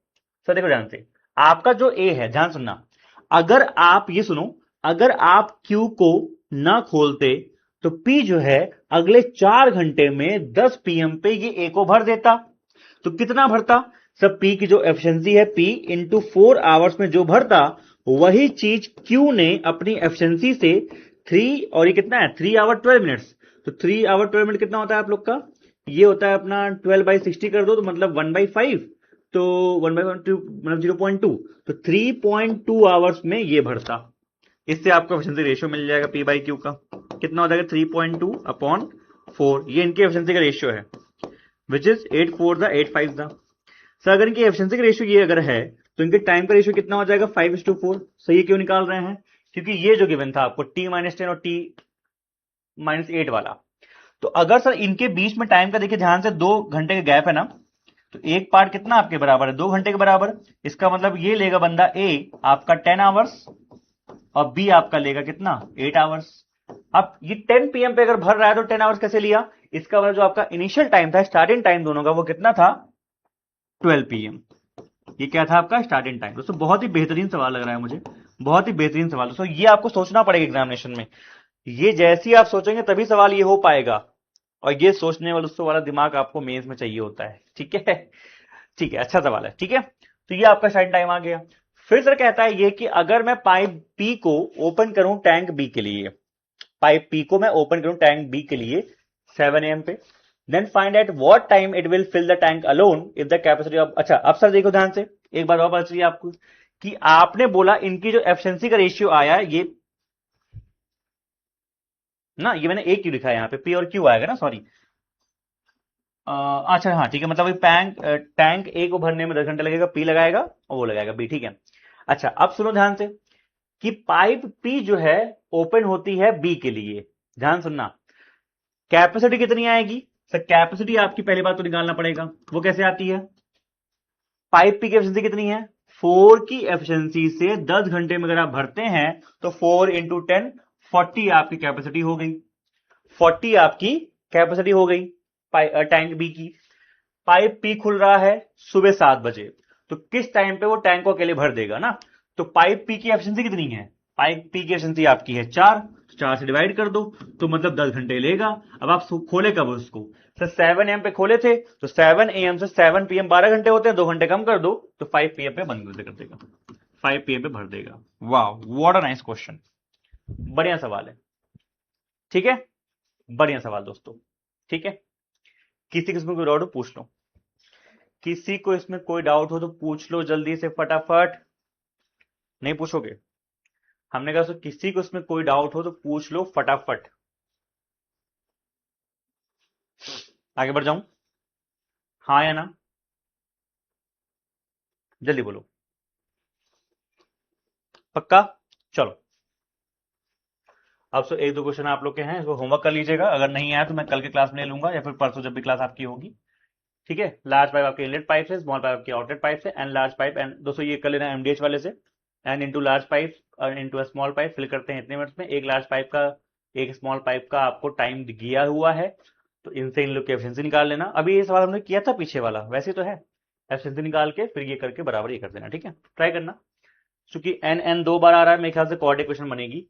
सर देखो ध्यान से, आपका जो ए है, ध्यान सुनना, अगर आप ये सुनो, अगर आप क्यू को ना खोलते तो पी जो है अगले 4 घंटे में 10 PM पे ये ए को भर देता। तो कितना भरता? सब पी की जो एफिशिएंसी है, पी इंटू 4 आवर्स में जो भरता, वही चीज क्यू ने अपनी एफिशिएंसी से 3, और ये कितना है, 3 आवर 12 मिनट्स। तो 3 आवर 12 मिनट कितना होता है आप लोग का? ये होता है अपना 12/60 कर दो तो मतलब 1/5, तो 1/2 मतलब 0.2, तो 3.2 आवर्स में ये भरता। इससे आपको एफिशिएंसी रेशियो मिल जाएगा पी बाई क्यू का, कितना हो जाएगा 3.2/4। ये इनके एफिशिएंसी का रेशियो है, विच इज 8 4 8 5 द। सर अगर इनकी एफिशिएंसी का रेशियो ये अगर है, तो इनके टाइम का रेशियो कितना हो जाएगा 5:4। सही है, क्यों निकाल रहे हैं? क्योंकि ये जो गिवन था आपको T-10 और T-8 वाला, तो अगर सर इनके बीच में टाइम का देखिए ध्यान से, 2 घंटे का गैप है ना, तो एक पार्ट कितना आपके बराबर है, 2 घंटे के बराबर। इसका मतलब ये लेगा बंदा ए आपका 10 आवर्स और बी आपका लेगा कितना, 8 आवर्स। अब ये 10 PM पे अगर भर रहा है तो 10 आवर्स कैसे लिया? इसका मतलब जो आपका इनिशियल टाइम था, स्टार्टिंग टाइम दोनों का, वो कितना था, 12 PM। ये क्या था आपका स्टार्टिंग टाइम। दोस्तों बहुत ही बेहतरीन सवाल लग रहा है मुझे, बहुत ही बेहतरीन सवाल। दोस्तों ये आपको सोचना पड़ेगा एग्जामिनेशन में, ये जैसी आप सोचेंगे तभी सवाल ये हो पाएगा, और ये सोचने वाला दोस्तों वाला दिमाग आपको मेंस में चाहिए होता है। ठीक है, ठीक है, अच्छा सवाल है। ठीक है, तो ये आपका स्टार्टिंग टाइम आ गया। फिर सर कहता है ये कि अगर मैं पाइप पी को ओपन करूं टैंक बी के लिए, पाइप पी को मैं ओपन करूं टैंक बी के लिए 7 AM पे, then find at what time it will fill the tank alone if the capacity of. अच्छा अब सर देखो ध्यान से, एक बात और पता चलिए आपको, कि आपने बोला इनकी जो एफिशिएंसी का रेशियो आया ये ना, ये मैंने ए क्यू लिखा है यहाँ पे, पी और क्यू आएगा ना, सॉरी। अच्छा हाँ ठीक है, मतलब टैंक ए को भरने में 10 घंटे लगेगा, पी लगाएगा और वो लगाएगा बी। ठीक है, अच्छा अब सुनो ध्यान से, कि पाइप पी जो है ओपन होती है बी के लिए। ध्यान सुनना, कैपेसिटी कितनी आएगी? सर कैपेसिटी आपकी पहली बात तो निकालना पड़ेगा, वो कैसे आती है? पाइप पी की एफिशिएंसी कितनी है, 4 की एफिशिएंसी से 10 घंटे में अगर आप भरते हैं तो 4 इंटू 10 40 आपकी कैपेसिटी हो गई, 40 आपकी कैपेसिटी हो गई टैंक बी की। पाइप पी खुल रहा है सुबह 7 बजे, तो किस टाइम पे वो टैंक को अकेले भर देगा ना, तो पाइप पी की एफिशिएंसी कितनी है, पाइप पी की एफिशिएंसी आपकी है 4, 4 से डिवाइड कर दो तो मतलब 10 घंटे लेगा। अब आप खोले कब उसको? सर 7 AM पे खोले थे, तो 7 AM से 7 PM 12 घंटे होते हैं, 2 घंटे कम कर दो तो 5 PM पे बंद कर देगा, 5 PM पे भर देगा। वाह व्हाट अ नाइस क्वेश्चन, बढ़िया सवाल है। ठीक है, बढ़िया सवाल दोस्तों। ठीक है, किसी किस्म कोई डाउट हो पूछ लो, किसी को इसमें कोई डाउट हो तो पूछ लो जल्दी से फटाफट। नहीं पूछोगे? हमने कहा सो किसी को इसमें कोई डाउट हो तो पूछ लो फटाफट। आगे बढ़ जाऊं? हाँ या ना? जल्दी बोलो, पक्का? चलो, अब सो एक दो क्वेश्चन आप लोग के हैं, इसको होमवर्क कर लीजिएगा, अगर नहीं आया तो मैं कल के क्लास में ले लूंगा या फिर परसों जब भी क्लास आपकी होगी। ठीक है, लार्ज पाइप आपके इनलेट पाइप से, स्मॉल पाइप आपकी आउटलेट पाइप से, एंड लार्ज पाइप, एंड दोस्तों ये कर लेना एमडीएच वाले से, एंड इनटू लार्ज पाइप और इनटू स्मॉल पाइप फिल करते हैं इतने मिनट्स में। एक लार्ज पाइप का एक स्मॉल पाइप का आपको टाइम दिया हुआ है, तो इनसे इन लोग की एफिशिएंसी निकाल लेना। अभी ये सवाल हमने किया था पीछे वाला, वैसे तो है, एफिशिएंसी निकाल के फिर ये करके बराबर ये कर देना। ठीक है, ट्राई करना, क्योंकि एन एन 2 बार आ रहा है, मेरे ख्याल से क्वाड्रेटिक इक्वेशन बनेगी।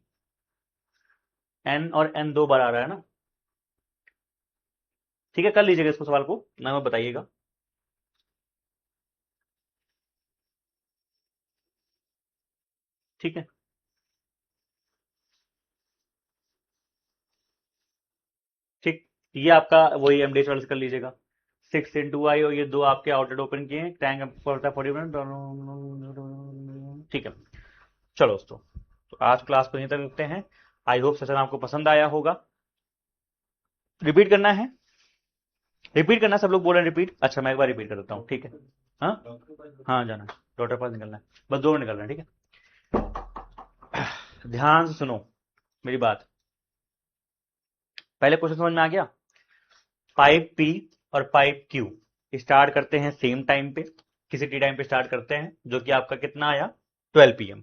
n और n 2 बार आ रहा है ना, ठीक है, कर लीजिएगा इसको सवाल को, ना मैं बताइएगा। ठीक है, ठीक, ये आपका वही एमडी वाले से कर लीजिएगा। 6 × I और ये दो आपके आउटलेट ओपन किए हैं, टैंक पड़ता है 40 मिनट। ठीक है, चलो दोस्तों, तो आज क्लास को यहीं तक रखते हैं। आई होप सेशन आपको पसंद आया होगा। रिपीट करना है, रिपीट करना, सब लोग बोल रहे हैं रिपीट। अच्छा, मैं एक बार रिपीट कर देता हूँ, ठीक है। हाँ हाँ, जाना है, डॉक्टर पास निकलना है, बस 2 मिनट निकलना है, ठीक है। ध्यान से सुनो मेरी बात। पहले क्वेश्चन समझ में आ गया? पाइप पी और पाइप क्यू स्टार्ट करते हैं सेम टाइम पे, किसी टी टाइम पे स्टार्ट करते हैं, जो कि आपका कितना आया 12 PM।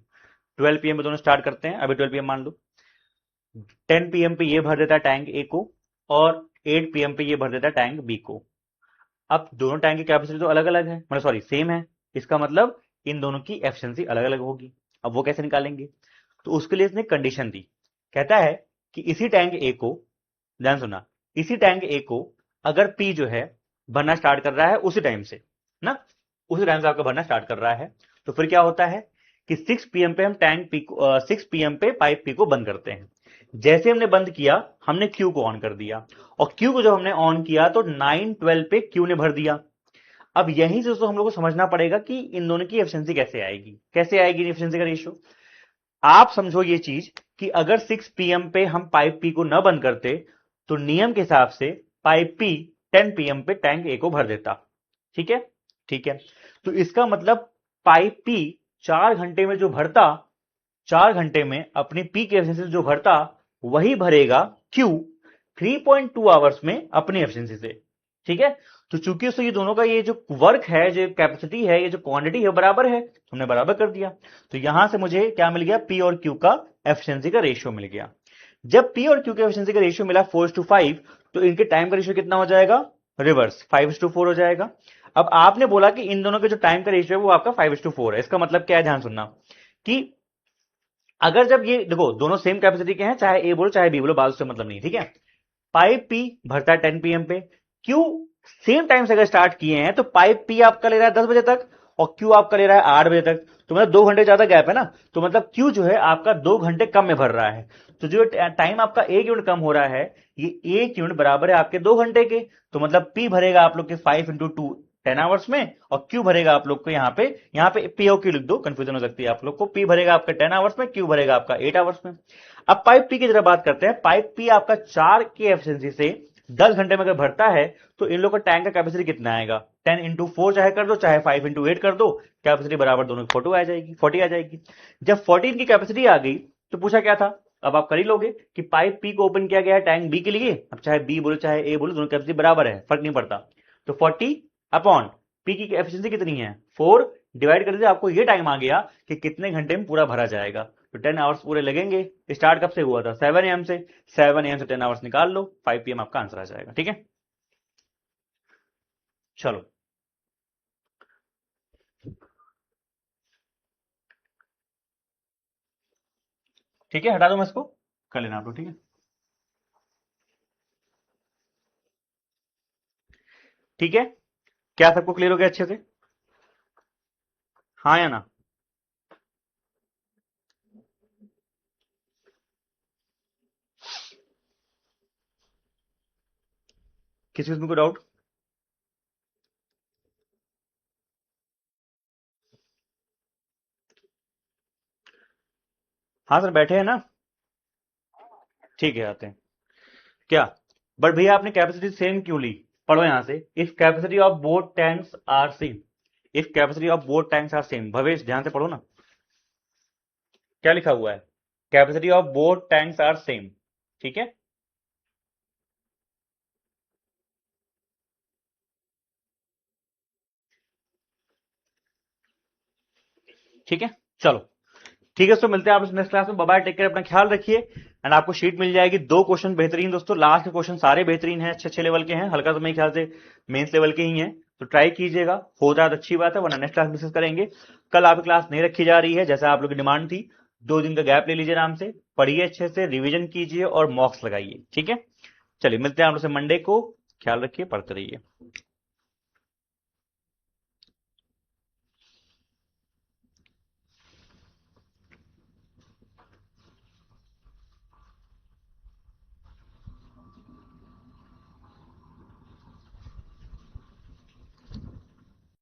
12 PM पे दोनों स्टार्ट करते हैं, अभी 12 PM मान लो। 10 PM पे ये भर देता है टैंक ए को, और 8 PM पे ये भर देता है टैंक बी को। अब दोनों टैंक की कैपेसिटी तो अलग अलग है, मतलब सॉरी सेम है, इसका मतलब इन दोनों की एफिशिएंसी अलग अलग होगी। अब वो कैसे निकालेंगे? तो उसके लिए इसने कंडीशन दी, कहता है कि इसी टैंक ए को, ध्यान सुना, इसी टैंक ए को अगर पी जो है भरना स्टार्ट कर रहा है उसी टाइम से ना, उसी टाइम से आपका भरना स्टार्ट कर रहा है, तो फिर क्या होता है कि 6 PM पे हम टैंक पी को 6 PM पे पाइप पी को बंद करते हैं। जैसे हमने बंद किया, हमने क्यू को ऑन कर दिया, और क्यू को जब हमने ऑन किया तो 9:12 पे क्यू ने भर दिया। अब यहीं से दोस्तों हम लोग को समझना पड़ेगा कि इन दोनों की एफिशिएंसी कैसे आएगी, कैसे आएगी एफिशिएंसी का रेशियो। आप समझो ये चीज कि अगर 6 PM पे हम पाइप पी को न बंद करते, तो नियम के हिसाब से पाइप पी 10 PM पे टैंक ए को भर देता। ठीक है, ठीक है, तो इसका मतलब पाइप पी 4 घंटे में जो भरता, 4 घंटे में अपनी पी की एफिशिएंसी जो भरता, वही भरेगा क्यू 3.2 आवर्स में अपनी एफिशिएंसी से। ठीक है, तो चूंकि ये दोनों का ये जो वर्क है, जो कैपेसिटी है, ये जो क्वांटिटी है, बराबर है, हमने बराबर कर दिया। तो यहां से मुझे क्या मिल गया? पी और क्यू का एफिशिएंसी का रेशियो मिल गया। जब पी और क्यू के एफिशिएंसी का रेशियो मिला 4:5, तो इनके टाइम का रेशियो कितना हो जाएगा? रिवर्स 5:4 हो जाएगा। अब आपने बोला कि इन दोनों के जो टाइम का रेशियो है वो आपका 5:4 है, इसका मतलब क्या है? ध्यान सुनना कि अगर जब ये देखो दोनों सेम कैपेसिटी के हैं, चाहे ए बोलो चाहे बी बोलो, बात से मतलब नहीं, ठीक है। पाइप पी भरता है 10 PM पे, क्यू सेम टाइम से अगर स्टार्ट किए हैं, तो पाइप पी आपका ले रहा है 10 बजे तक और क्यू आपका ले रहा है 8 बजे तक, तो मतलब 2 घंटे ज्यादा गैप है ना, तो मतलब क्यू जो है आपका 2 घंटे कम में भर रहा है। तो जो टाइम आपका 1 यूनिट कम हो रहा है, ये 1 यूनिट बराबर है आपके 2 घंटे के, तो मतलब पी भरेगा आप लोग के 5 × 2 10 आवर्स में, और क्यू भरेगा आप लोग को यहाँ पे पी और क्यू लिख दो, कंफ्यूजन हो सकती है आप लोग को। पी भरेगा आपका 10 आवर्स में, क्यू भरेगा आपका 8 आवर्स में। अब पाइप पी की तरह बात करते हैं। पाइप पी आपका 4 की एफिशिएंसी से 10 घंटे में अगर भरता है, तो इन लोग का टैंक का कैपेसिटी कितना आएगा? 10 × 4 चाहे कर दो, चाहे 5 × 8 कर दो, कैपेसिटी बराबर दोनों की 40 आ जाएगी। जब 14 की कैपेसिटी आ गई, तो पूछा क्या था? अब आप कर ही लोगे कि पाइप पी को ओपन किया गया है टैंक बी के लिए, अब चाहे बी बोलो चाहे ए बोलो, दोनों कैपेसिटी बराबर है, फर्क नहीं पड़ता। तो 40 अपॉन पी की एफिशिएंसी कितनी है? 4 डिवाइड कर दीजिए, आपको ये टाइम आ गया कि कितने घंटे में पूरा भरा जाएगा। तो 10 आवर्स पूरे लगेंगे। स्टार्ट कब से हुआ था? 7 AM से। 7 AM से 10 आवर्स निकाल लो, 5 PM आपका आंसर आ जाएगा। ठीक है, चलो ठीक है, हटा दो मैं इसको, कर लेना आप लोग। ठीक है, ठीक है, क्या सबको क्लियर हो गया अच्छे से? हाँ या ना? किसी में कोई डाउट? हाँ सर, बैठे हैं ना? ठीक है, आते हैं। क्या? बट भैया आपने कैपेसिटी सेम क्यों ली? पढ़ो यहां से, if capacity of both tanks are same, if capacity of both tanks are same, Bhavesh ध्यान से पढ़ो ना, क्या लिखा हुआ है? Capacity of both tanks are same, ठीक है। ठीक है, चलो ठीक है, तो मिलते हैं आप नेक्स्ट क्लास में। बाय, टेक केयर, अपना ख्याल रखिए। एंड आपको शीट मिल जाएगी। 2 क्वेश्चन बेहतरीन दोस्तों, लास्ट के क्वेश्चन सारे बेहतरीन हैं, अच्छे अच्छे लेवल के हैं, हल्का तो मेरे ख्याल से मेंस लेवल के ही हैं, तो ट्राई कीजिएगा, हो जाए तो अच्छी बात है, वरना नेक्स्ट क्लास डिस्कस करेंगे। कल आपकी क्लास नहीं रखी जा रही है, जैसा आप लोग की डिमांड थी, 2 दिन का गैप ले लीजिए आराम से, पढ़िए अच्छे से, रिवीजन कीजिए और मॉक्स लगाइए। ठीक है, चलिए मिलते हैं आप लोग से मंडे को। ख्याल रखिए, पढ़ते रहिए।